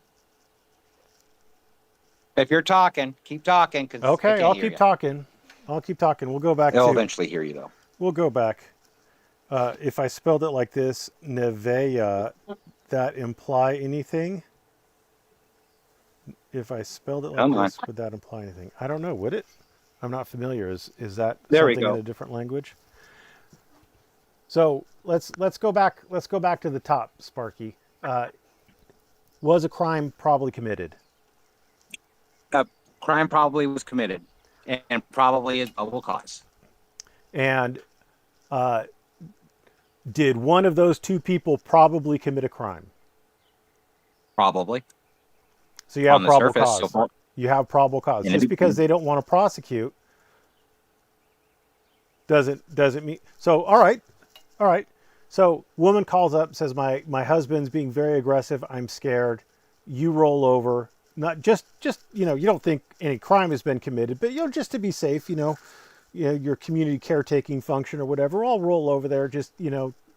If you're talking, keep talking because I Okay, can't I'll hear keep you. talking. I'll keep talking. We'll go back They'll to. eventually hear you, though. We'll go back. If I spelled it like this, Nevaeh, that imply anything? If I spelled it like Come on. this, would that imply anything? I don't know. Would it? I'm not familiar. Is that There we something in go. a different language? So let's go back. Let's go back to the top, Sparky. Was a crime probably committed? A crime probably was committed and probably is probable cause. And did one of those two people probably commit a crime? Probably. So you have On the probable surface, so cause. far. You have probable cause. And Just because they don't want to prosecute doesn't mean. So all right. So woman calls up, says my husband's being very aggressive. I'm scared. You roll over. Not just you don't think any crime has been committed, but just to be safe, your community caretaking function or whatever. I'll roll over there. Just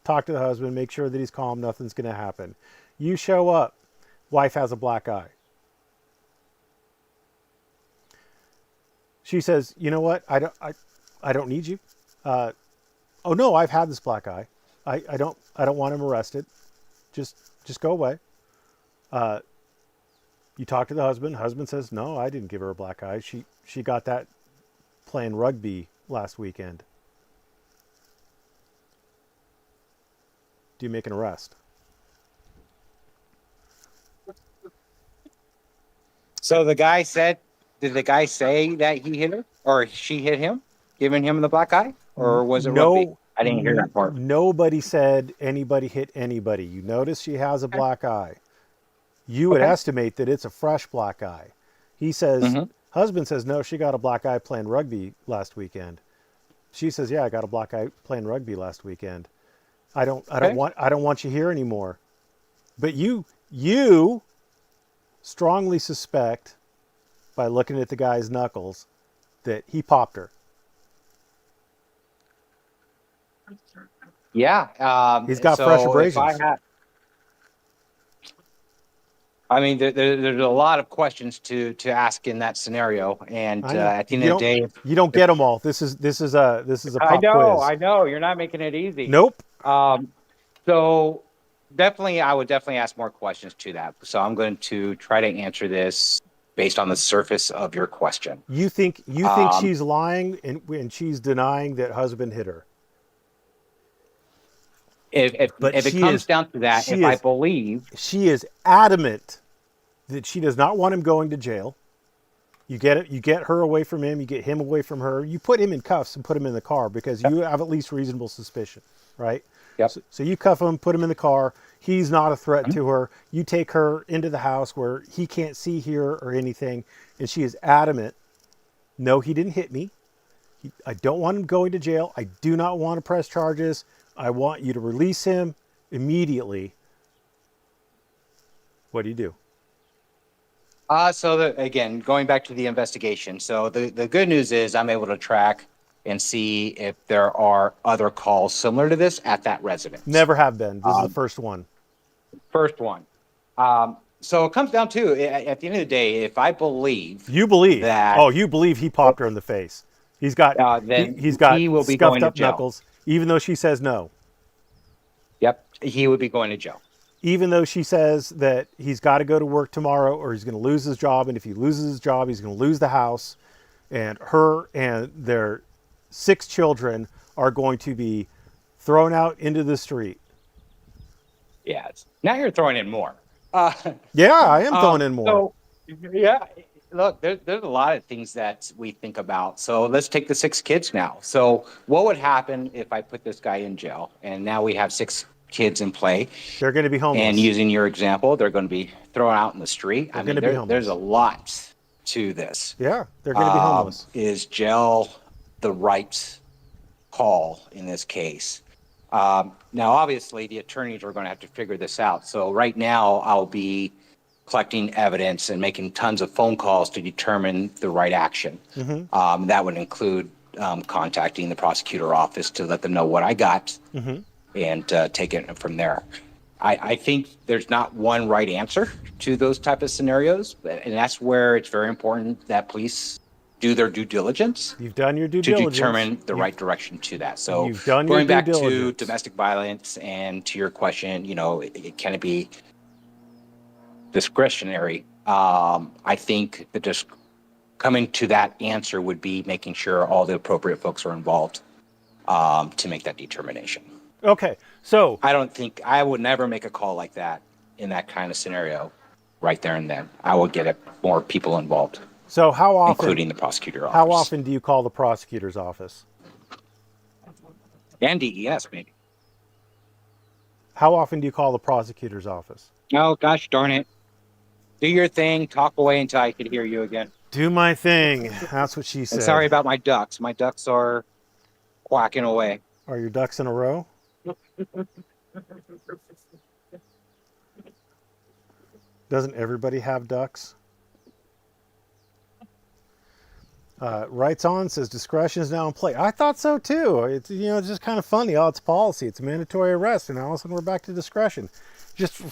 talk to the husband, make sure that he's calm. Nothing's going to happen. You show up. Wife has a black eye. She says, "You know what? I don't need you. Oh no, I've had this black eye. I don't want him arrested. Just go away." You talk to the husband. Husband says, "No, I didn't give her a black eye. She got that playing rugby last weekend." Do you make an arrest? So did the guy say that he hit her or she hit him, giving him the black eye? Or was it rugby? No, I didn't hear that part. nobody said anybody hit anybody. You notice she has a black eye. You would Okay. estimate that it's a fresh black eye. He says, Mm-hmm. Husband says, no, she got a black eye playing rugby last weekend. She says, yeah, I got a black eye playing rugby last weekend. Okay. I don't want you here anymore. But you strongly suspect by looking at the guy's knuckles that he popped her. Yeah. He's got fresh So if I abrasions. had, I mean, there's a lot of questions to ask in that scenario, and I know. at the end of the day, You don't get them all. This is a I pop know, quiz. I know, you're not making it easy. Nope. Um, so definitely, I would definitely ask more questions to that. So I'm going to try to answer this based on the surface of your question. You think Um, she's lying and she's denying that husband hit her. But if it comes down to that, she if I is believe, she is adamant that she does not want him going to jail. You get it. You get her away from him. You get him away from her. You put him in cuffs and put him in the car because yep, you have at least reasonable suspicion, right? yep, So you cuff him, put him in the car. He's not a threat to her. You take her into the house where he can't see, hear, or anything, and she is adamant. No, he didn't hit me. I don't want him going to jail. I do not want to press charges. I want you to release him immediately. What do you do? again, going back to the investigation. So the good news is I'm able to track and see if there are other calls similar to this at that residence. Never have been. This is the Um, first one. First one. So it comes down to at the end of the day, if I believe You believe? that, Oh, you believe he popped her in the face. He's then got he will be scuffed going to up jail. knuckles, even though she says no. Yep, he would be going to jail. Even though she says that he's got to go to work tomorrow or he's going to lose his job, and if he loses his job, he's going to lose the house, and her and their 6 children are going to be thrown out into the street. Yeah, now you're throwing in more. Uh, Yeah, I am throwing in more. so yeah, look, there's a lot of things that we think about. So let's take the 6 kids now. So what would happen if I put this guy in jail and now we have 6 kids in play? They're going to be And homeless. using your example, they're going to be thrown out in the street. They're I going mean, to be there's a homeless. lot to this. Yeah, they're going to be homeless. Is jail the right call in this case? Now, obviously, the attorneys are going to have to figure this out. So right now, I'll be collecting evidence and making tons of phone calls to determine the right action. That would include contacting the prosecutor office to let them know what I got and take it from there. I think there's not one right answer to those type of scenarios, and that's where it's very important that police do their due diligence You've done your due to diligence. determine the right direction to that. So You've done your going due back to diligence. domestic violence and to your question, can it be discretionary? I think that just coming to that answer would be making sure all the appropriate folks are involved to make that determination. Okay, so I would never make a call like that in that kind of scenario right there and then. I would get more people involved, how often, including the prosecutor office. how often do you call the prosecutor's office? And DES, maybe. How often do you call the prosecutor's office? Oh, gosh darn it. Do your thing. Talk away until I could hear you again. Do my thing. That's what she And said. sorry about my ducks. My ducks are quacking away. Are your ducks in a row? Doesn't everybody have ducks? Writes on says discretion is now in play. I thought so too. It's it's just kind of funny. Oh, it's policy. It's a mandatory arrest, and all of a sudden we're back to discretion.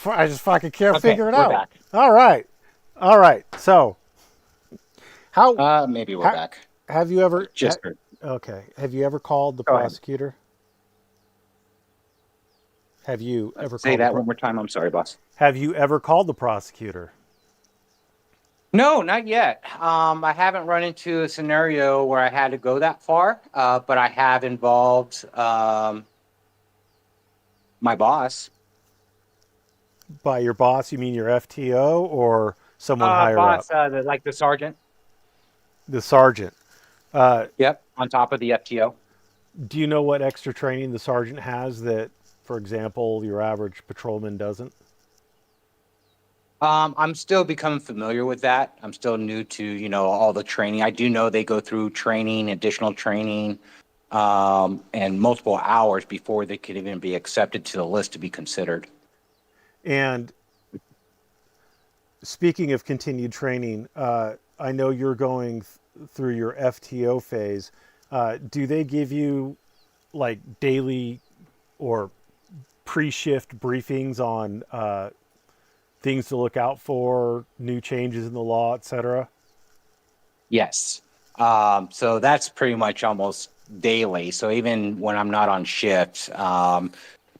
I just fucking can't Okay, figure it we're out. back. All right. So how Maybe we're ha- back. have you ever? Just Okay. Have you ever called the Go ahead. prosecutor? Have you ever Say called that one more time. I'm sorry, boss. Have you ever called the prosecutor? No, not yet. I haven't run into a scenario where I had to go that far, but I have involved my boss. By your boss, you mean your FTO or someone higher up? Boss, like the sergeant. The sergeant. Yep, on top of the FTO. Do you know what extra training the sergeant has that, for example, your average patrolman doesn't? I'm still becoming familiar with that. I'm still new to, all the training. I do know they go through training, additional training, and multiple hours before they could even be accepted to the list to be considered. And speaking of continued training, I know you're going through your FTO phase. Do they give you like daily or pre-shift briefings on things to look out for, new changes in the law, etc.? Yes. So that's pretty much almost daily. So even when I'm not on shift,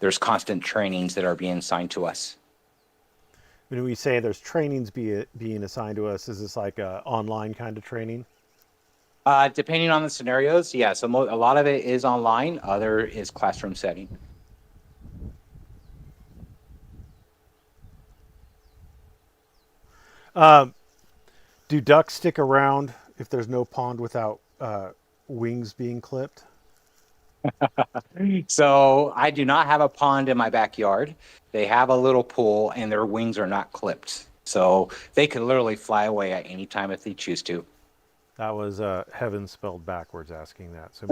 there's constant trainings that are being assigned to us. When we say there's trainings being assigned to us, is this like a online kind of training? Depending on the scenarios, yeah. So a lot of it is online, other is classroom setting. Do ducks stick around if there's no pond without wings being clipped? So I do not have a pond in my backyard. They have a little pool and their wings are not clipped. So they could literally fly away at any time if they choose to. That was heaven spelled backwards asking that. So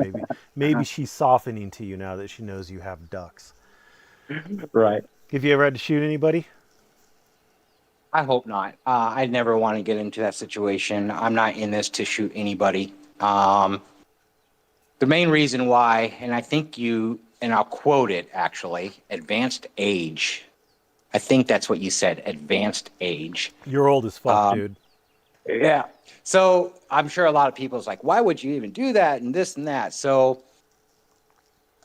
maybe she's softening to you now that she knows you have ducks. Right. Have you ever had to shoot anybody? I hope not. I never want to get into that situation. I'm not in this to shoot anybody. The main reason why, and I think and I'll quote it actually, advanced age. I think that's what you said, advanced age. You're old as fuck, Um, dude. yeah. So I'm sure a lot of people's like, why would you even do that and this and that? So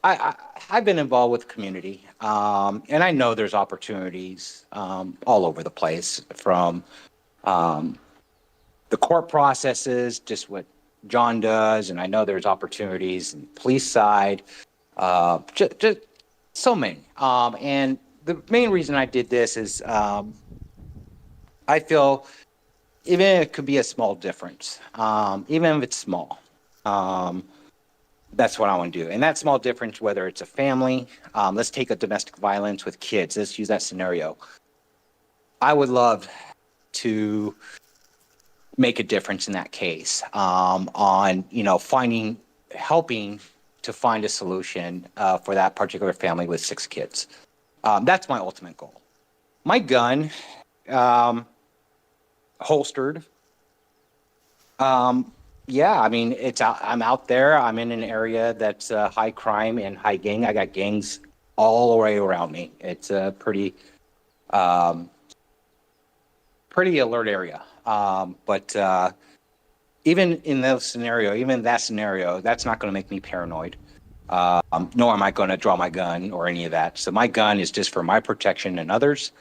I've been involved with the community, and I know there's opportunities all over the place from um, the court processes, just what John does, and I know there's opportunities in the police side, just so many. And the main reason I did this is I feel even if it could be a small difference, even if it's small. Um, that's what I want to do. And that small difference, whether it's a family, let's take a domestic violence with kids. Let's use that scenario. I would love to make a difference in that case on, helping to find a solution for that particular family with 6 kids. That's my ultimate goal. My gun, um, holstered. Um, yeah, I mean, I'm out there. I'm in an area that's high crime and high gang. I got gangs all the way around me. It's a um, pretty alert area. But even in that scenario, that's not going to make me paranoid. Nor am I going to draw my gun or any of that. So my gun is just for my protection and others.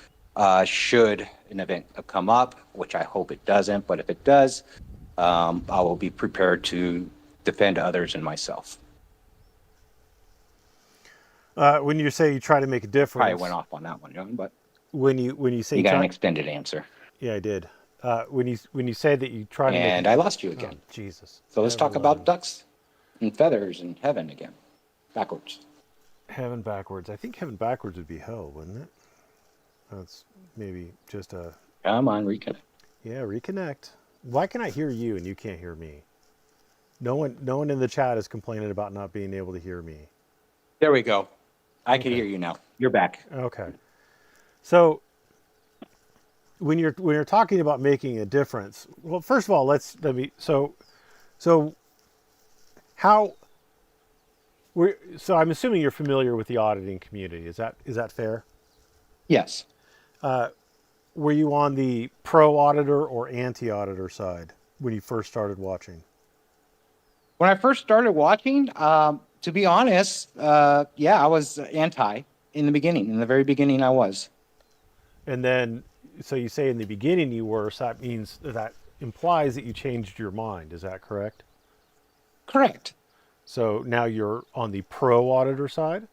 Should an event come up, which I hope it doesn't, but if it does, I will be prepared to defend others and myself. When you say you try to make a Probably went difference, off on that one, John, but when you say you got an try, extended answer. yeah, I did. When you say that you try to make a, And I lost you oh again. Jesus, So let's talk about Evelyn, ducks and feathers and heaven again, backwards. heaven backwards. I think heaven backwards would be hell, wouldn't it? That's maybe just a Come on, reconnect. yeah reconnect. Why can I hear you and you can't hear me? No one in the chat is complaining about not being able to hear me. There we go. I can Okay. hear you now. You're back. Okay. So when you're talking about making a difference, well, first of all, let me so how so I'm assuming you're familiar with the auditing community. Is that fair? Yes. Were you on the pro auditor or anti auditor side when you first started watching? When I first started watching, to be honest, yeah, I was anti in the beginning. In the very beginning, I was. And then, so you say in the beginning you were, so that implies that you changed your mind. Is that correct? Correct. So now you're on the pro auditor side?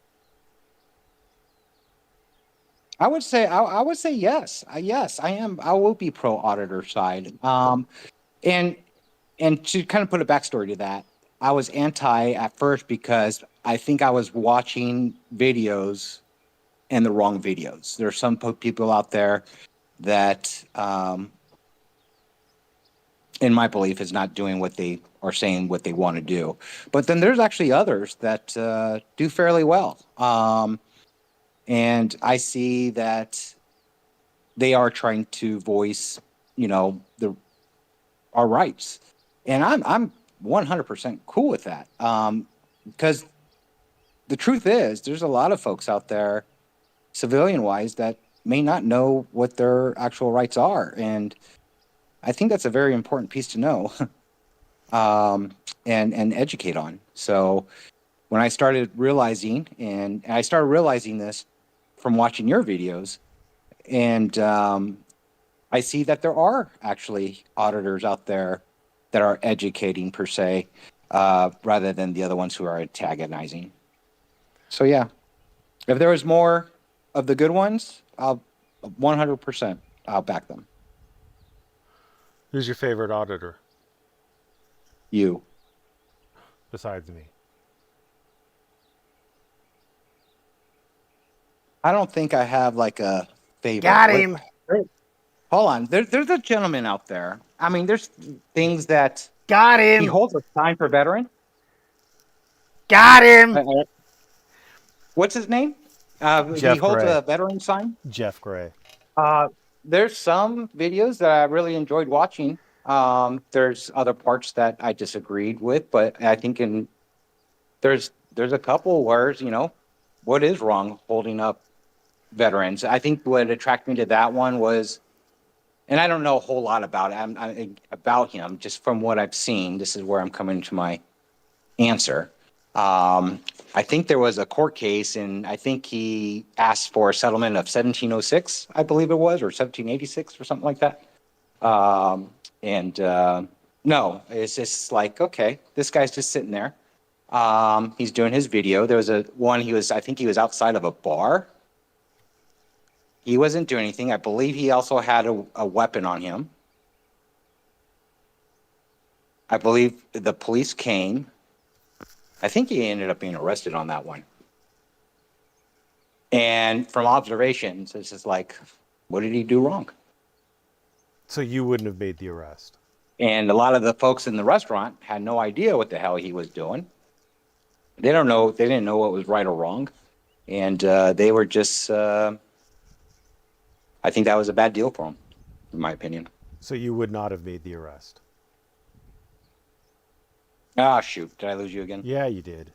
I would say yes. Yes, I am. I will be pro auditor side. And and to kind of put a backstory to that, I was anti at first because I think I was watching videos and the wrong videos. There are some people out there that, in my belief, is not doing what they are saying what they want to do. But then there's actually others that do fairly well. And I see that they are trying to voice, the our rights, and I'm 100% cool with that. Because the truth is, there's a lot of folks out there, civilian wise, that may not know what their actual rights are, and I think that's a very important piece to know, and educate on. So when I started realizing, and I started realizing this from watching your videos, and I see that there are actually auditors out there that are educating per se, rather than the other ones who are antagonizing. So yeah, if there was more of the good ones, I'll 100% I'll back them. Who's your favorite auditor You. besides me? I don't think I have like a favorite. Got him. Hold on. There's a gentleman out there. I mean, there's things that Got he him. holds a sign for veteran. Got him. What's his name? He Jeff holds Gray. a veteran sign. Jeff Gray. There's some videos that I really enjoyed watching. There's other parts that I disagreed with, but I think there's a couple where what is wrong holding up veterans. I think what attracted me to that one was, and I don't know a whole lot about it. About him, just from what I've seen. This is where I'm coming to my answer. I think there was a court case, and I think he asked for a settlement of 1706, I believe it was, or 1786, or something like that. And no, it's just like, okay, this guy's just sitting there. He's doing his video. There was I think he was outside of a bar. He wasn't doing anything. I believe he also had a weapon on him. I believe the police came. I think he ended up being arrested on that one. And from observations, it's just like, what did he do wrong? So you wouldn't have made the arrest. And a lot of the folks in the restaurant had no idea what the hell he was doing. They don't know. They didn't know what was right or wrong. And they were just, I think that was a bad deal for them, in my opinion. So you would not have made the arrest. Ah, shoot. Did I lose you again? Yeah, you did.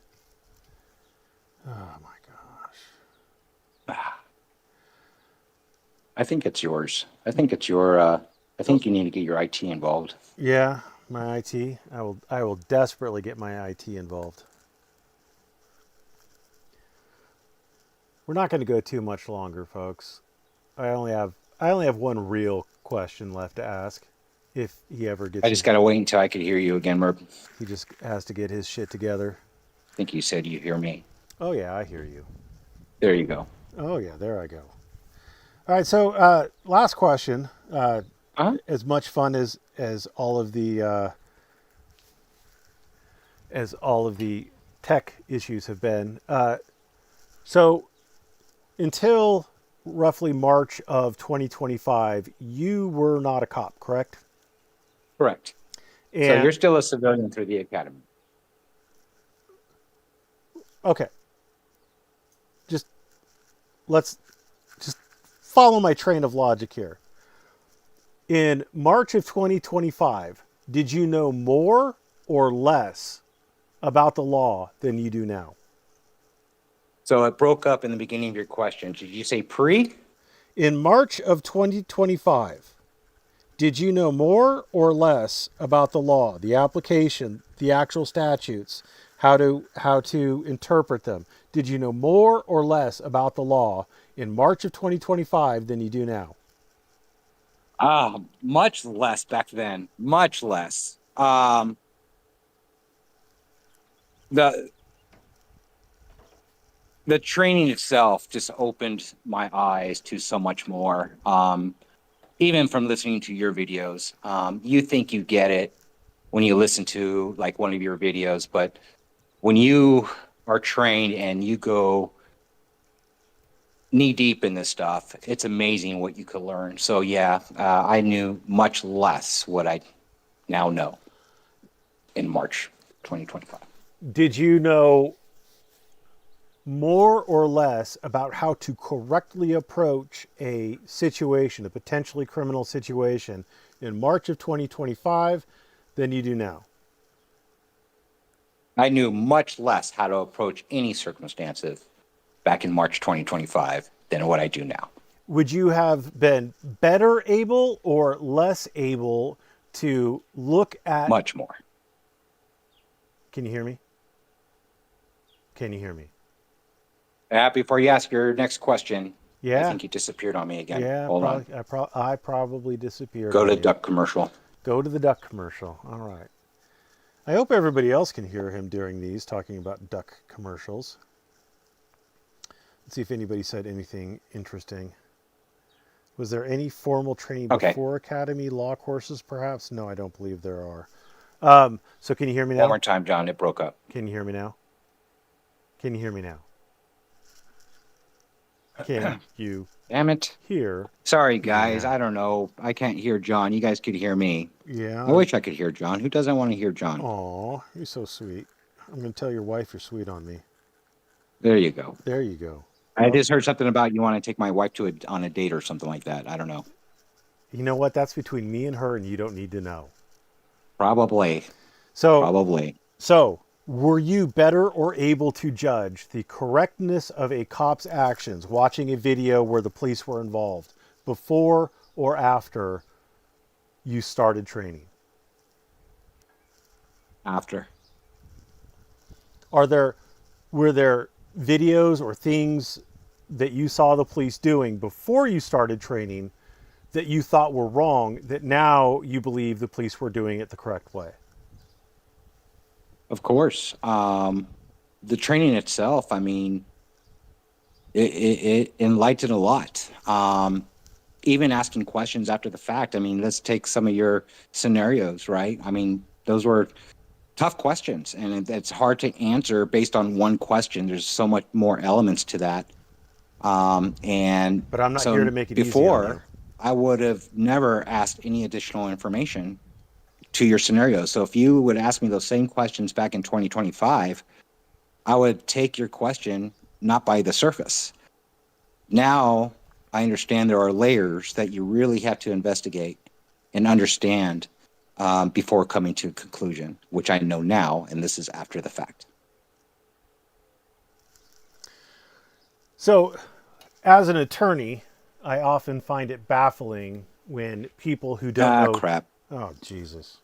Oh my gosh. I think it's yours. I think it's your, I think you need to get your IT involved. Yeah, my IT. I will desperately get my IT involved. We're not going to go too much longer, folks. I only have one real question left to ask. If he ever gets I just got to wait until I could hear you again, Merp. he just has to get his shit together. I think you said you hear me. Oh yeah, I hear you. There you go. Oh yeah, there I go. All right, so last question. Uh-huh. As much fun as all of the tech issues have been. So until roughly March of 2025, you were not a cop, correct? Correct. And, So you're still a civilian through the academy. okay. Let's just follow my train of logic here. In March of 2025, did you know more or less about the law than you do now? So it broke up in the beginning of your question. Did you say pre? In March of 2025, did you know more or less about the law, the application, the actual statutes, how to interpret them? Did you know more or less about the law in March of 2025 than you do now? Much less back then. Much less. The the training itself just opened my eyes to so much more. Even from listening to your videos, you think you get it when you listen to like one of your videos, but when you are trained and you go knee deep in this stuff. It's amazing what you could learn. So yeah, I knew much less what I now know in March 2025. Did you know more or less about how to correctly approach a situation, a potentially criminal situation, in March of 2025 than you do now? I knew much less how to approach any circumstances back in March 2025 than what I do now. Would you have been better able or less able to look at? Much more. Can you hear me? Can you hear me? Before you ask your next question, I Yeah. think you disappeared on me again. Yeah, Hold on. I probably disappeared Go on to you. duck commercial. Go to the duck commercial. All right. I hope everybody else can hear him during these talking about duck commercials. Let's see if anybody said anything interesting. Was there any formal training Okay. before academy law courses, perhaps? No, I don't believe there are. So can you hear me now? One more time, John. It broke up. Can you hear me now? Can you hear me now? Can you Damn it. hear? Sorry, guys. Yeah. I don't know. I can't hear John. You guys could hear me. Yeah. I wish I could hear John. Who doesn't want to hear John? Aw, you're so sweet. I'm going to tell your wife you're sweet on me. There you go. There you go. I just heard something about you want to take my wife on a date or something like that. I don't know. You know what? That's between me and her, and you don't need to know. Probably. So, were you better or able to judge the correctness of a cop's actions watching a video where the police were involved before or after you started training? After. Were there videos or things that you saw the police doing before you started training that you thought were wrong that now you believe the police were doing it the correct way? Of course. The training itself, I mean, it enlightened a lot. Even asking questions after the fact. I mean, let's take some of your scenarios, right? I mean, those were tough questions, and it's hard to answer based on one question. There's so much more elements to that. And But I'm not so here to make it easy on you. before, I would have never asked any additional information to your scenario. So if you would ask me those same questions back in 2025, I would take your question not by the surface. Now I understand there are layers that you really have to investigate and understand before coming to a conclusion, which I know now, and this is after the fact. So, as an attorney, I often find it baffling when people who don't know. Crap. Oh, Jesus.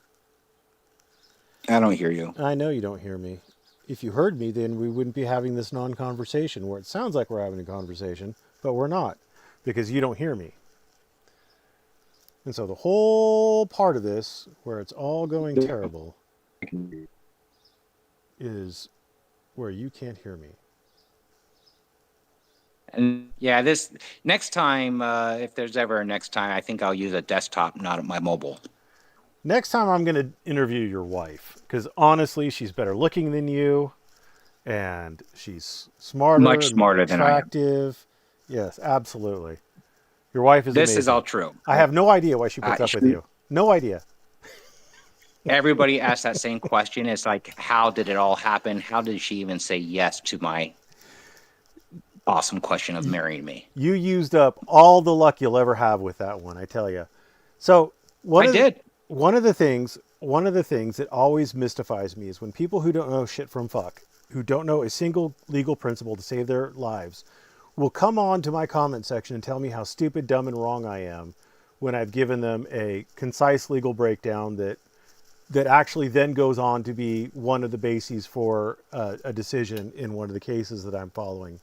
I don't hear you. I know you don't hear me. If you heard me, then we wouldn't be having this non-conversation where it sounds like we're having a conversation, but we're not because you don't hear me. And so the whole part of this, where it's all going terrible, is where you can't hear me. And yeah, this next time, if there's ever a next time, I think I'll use a desktop, not my mobile. Next time I'm going to interview your wife because honestly, she's better looking than you and she's smarter, Much smarter than I am. attractive. Yes, absolutely. Your wife is This amazing. is all true. I have no idea why she puts up with you. No idea. Everybody asks that same question. It's like, how did it all happen? How did she even say yes to my awesome question of marrying me? You used up all the luck you'll ever have with that one, I tell you. So one of the things that always mystifies me is when people who don't know shit from fuck, who don't know a single legal principle to save their lives, will come on to my comment section and tell me how stupid, dumb, and wrong I am when I've given them a concise legal breakdown that actually then goes on to be one of the bases for a decision in one of the cases that I'm following.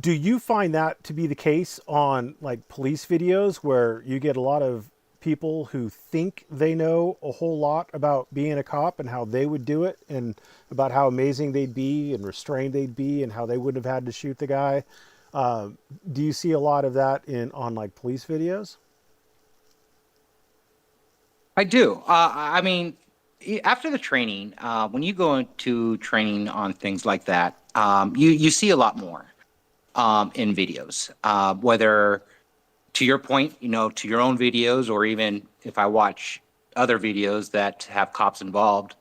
Do you find that to be the case on like police videos where you get a lot of people who think they know a whole lot about being a cop and how they would do it and about how amazing they'd be and restrained they'd be and how they wouldn't have had to shoot the guy? Do you see a lot of that on like police videos? I do. I mean, after the training, when you go into training on things like that, You see a lot more in videos, whether to your point, to your own videos, or even if I watch other videos that have cops involved,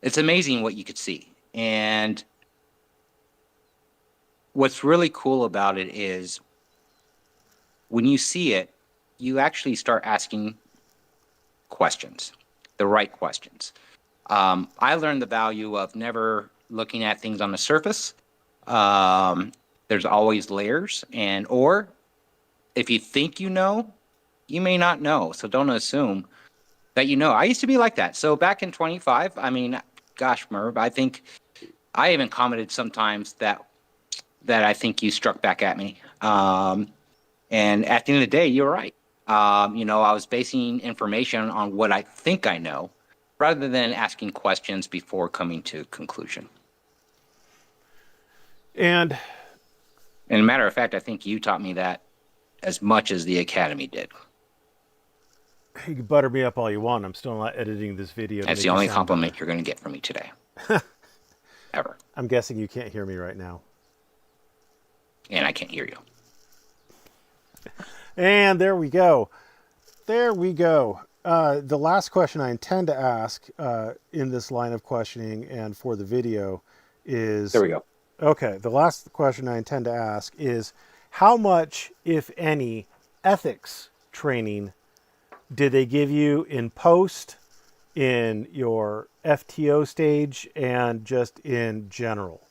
it's amazing what you could see. And what's really cool about it is when you see it, you actually start asking questions, the right questions. I learned the value of never looking at things on the surface. Um, there's always layers, and or if you think you may not know. So don't assume that you know. I used to be like that. So back in 25, I mean, gosh, Merv, I think I even commented sometimes that I think you struck back at me. And at the end of the day, you're right. I was basing information on what I think I know rather than asking questions before coming to a conclusion. And And a matter of fact, I think you taught me that as much as the academy did. you can butter me up all you want. I'm still not editing this video to That's make the you only sound compliment better. you're going to get from me today, ever. I'm guessing you can't hear me right now. And I can't hear you. And there we go. There we go. The last question I intend to ask in this line of questioning and for the video is, There we go. okay, the last question I intend to ask is how much, if any, ethics training did they give you in post, in your FTO stage, and just in general?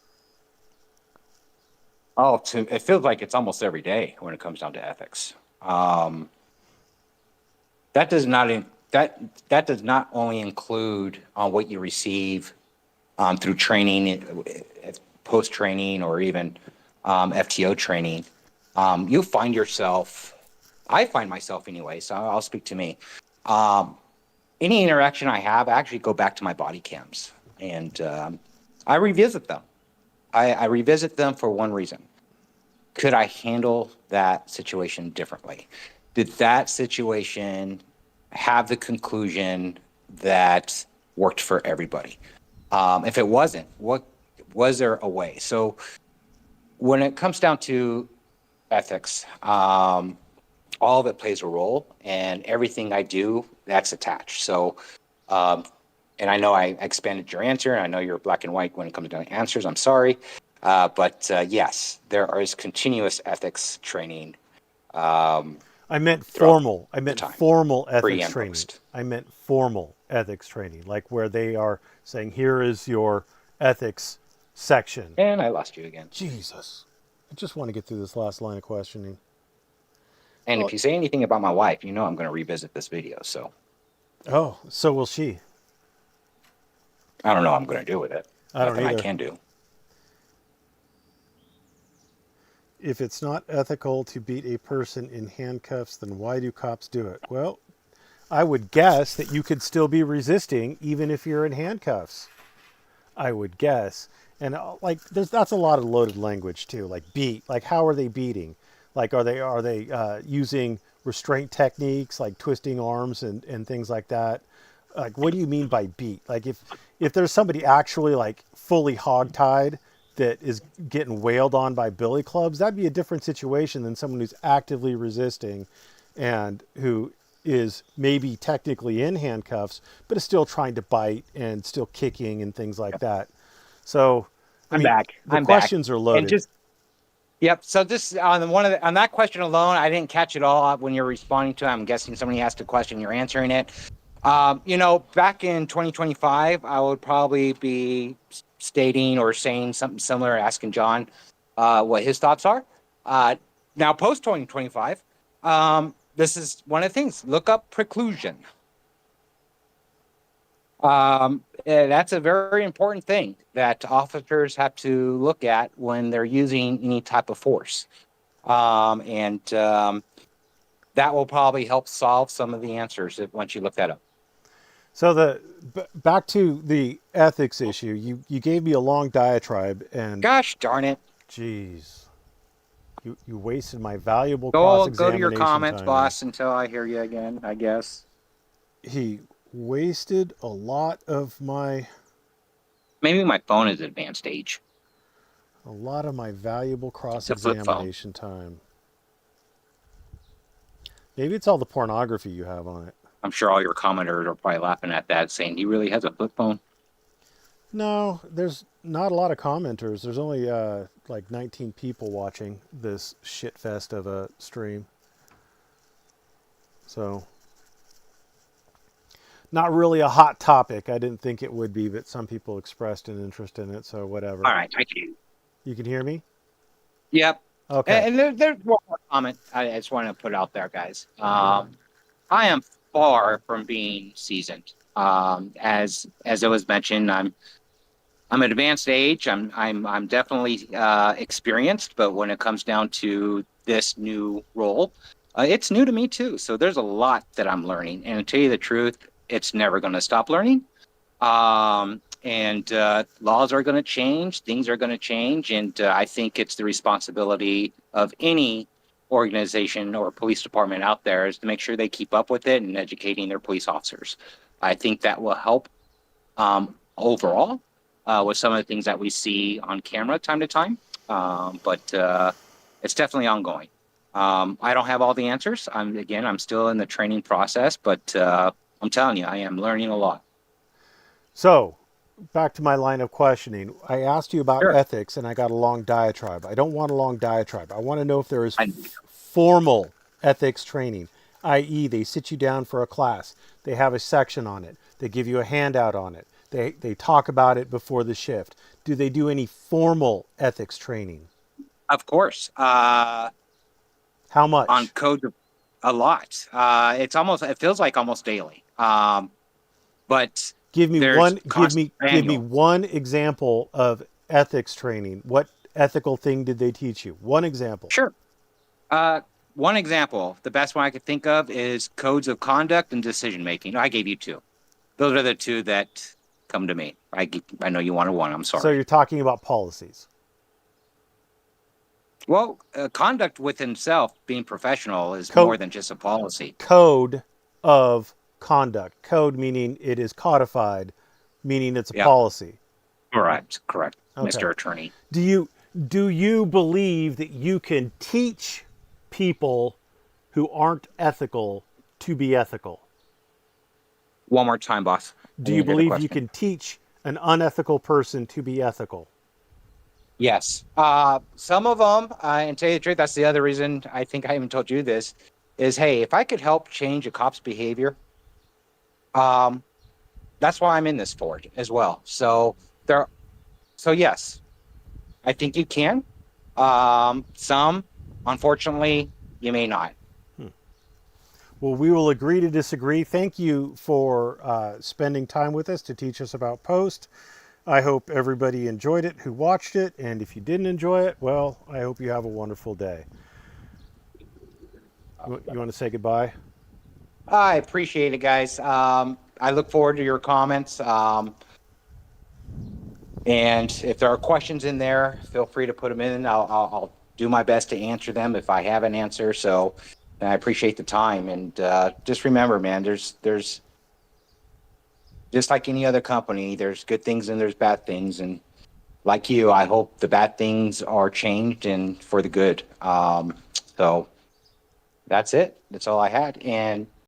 Oh, it feels like it's almost every day when it comes down to ethics. Um, that does not that does not only include what you receive through training, post training, or even FTO training. You'll find yourself. I find myself anyway. So I'll speak to me. Um, any interaction I have, I actually go back to my body cams and I revisit them. I revisit them for one reason. Could I handle that situation differently? Did that situation have the conclusion that worked for everybody? If it wasn't, what was there a way? So when it comes down to ethics, all of it plays a role, and everything I do that's attached. So, um, and I know I expanded your answer, and I know you're black and white when it comes down to answers. I'm sorry. But yes, there is continuous ethics training I meant throughout formal. I the meant time, formal pre ethics and training. post. I meant formal ethics training, like where they are saying, here is your ethics section. And I lost you again. Jesus. I just want to get through this last line of questioning. And Oh, if you say anything about my wife, you know I'm going to revisit this video. So oh, so will she. I don't know what I'm going to do with it. I don't Nothing I either. can do. If it's not ethical to beat a person in handcuffs, then why do cops do it? Well, I would guess that you could still be resisting even if you're in handcuffs. I would guess. And like, that's a lot of loaded language too. Like beat, like how are they beating? Like are they using restraint techniques like twisting arms and things like that? Like what do you mean by beat? Like if there's somebody actually like fully hogtied that is getting wailed on by billy clubs, that'd be a different situation than someone who's actively resisting and who is maybe technically in handcuffs, but is still trying to bite and still kicking and things like that. So, I I'm mean, back. the I'm back. questions are And loaded. just yep. So this on that question alone, I didn't catch it all when you're responding to it. I'm guessing somebody asked a question, you're answering it. Back in 2025, I would probably be stating or saying something similar, asking John what his thoughts are. Now, post 2025, this is one of the things. Look up preclusion. That's a very important thing that officers have to look at when they're using any type of force. And that will probably help solve some of the answers once you look that up. So back to the ethics issue. You gave me a long diatribe, and Gosh darn it. geez, you wasted my valuable Go to your cross-examination comments, time there. boss, until I hear you again, I guess. He wasted a lot of my. Maybe my phone is advanced age. A lot of my valuable It's a flip phone. cross-examination time. Maybe it's all the pornography you have on it. I'm sure all your commenters are probably laughing at that, saying he really has a flip phone. No, there's not a lot of commenters. There's only like 19 people watching this shit fest of a stream. So, not really a hot topic. I didn't think it would be, but some people expressed an interest in it, so whatever. All right, I can. You can hear me? Yep. Okay. And there's one more comment I just want to put out there, guys. I am far from being seasoned. As it was mentioned, I'm at advanced age. I'm definitely experienced, but when it comes down to this new role, it's new to me too. So there's a lot that I'm learning, and to tell you the truth, it's never going to stop learning. And laws are going to change, things are going to change, and I think it's the responsibility of any organization or police department out there is to make sure they keep up with it and educating their police officers. I think that will help overall with some of the things that we see on camera time to time. But it's definitely ongoing. I don't have all the answers. I'm still in the training process, but I'm telling you, I am learning a lot. So, back to my line of questioning. I asked you about Sure. ethics and I got a long diatribe. I don't want a long diatribe. I want to know if there is I, formal ethics training, i.e., they sit you down for a class, they have a section on it, they give you a handout on it, they talk about it before the shift. Do they do any formal ethics training? of course. How On much? code a lot. It feels like almost daily. But Give me there's one. constant Give me manual. one example of ethics training. What ethical thing did they teach you? One example. Sure. One example, the best one I could think of is codes of conduct and decision making. I gave you two. Those are the two that come to me. I know you wanted one. I'm So sorry. you're talking about policies. Well, conduct within itself, being professional, is more Code than just a policy. code of conduct. Code meaning it is codified, meaning it's a Yeah, policy. correct, correct, Okay. Mr. Attorney. Do you believe that you can teach people who aren't ethical to be ethical? One more time, boss. I Do you didn't hear the believe you question. can teach an unethical person to be ethical? Yes. Some of them, and tell you the truth, that's the other reason I think I even told you this is, hey, if I could help change a cop's behavior, um, that's why I'm in this for it as well. There, so yes, I think you can. Some, unfortunately, you may not. Well, we will agree to disagree. Thank you for spending time with us to teach us about Post. I hope everybody enjoyed it who watched it. And if you didn't enjoy it, well, I hope you have a wonderful day. You want to say goodbye? I appreciate it, guys. I look forward to your comments. And if there are questions in there, feel free to put them in. I'll do my best to answer them if I have an answer. So I appreciate the time. And just remember, man, there's just like any other company, there's good things and there's bad things. And like you, I hope the bad things are changed and for the good. So that's it. That's all I had. And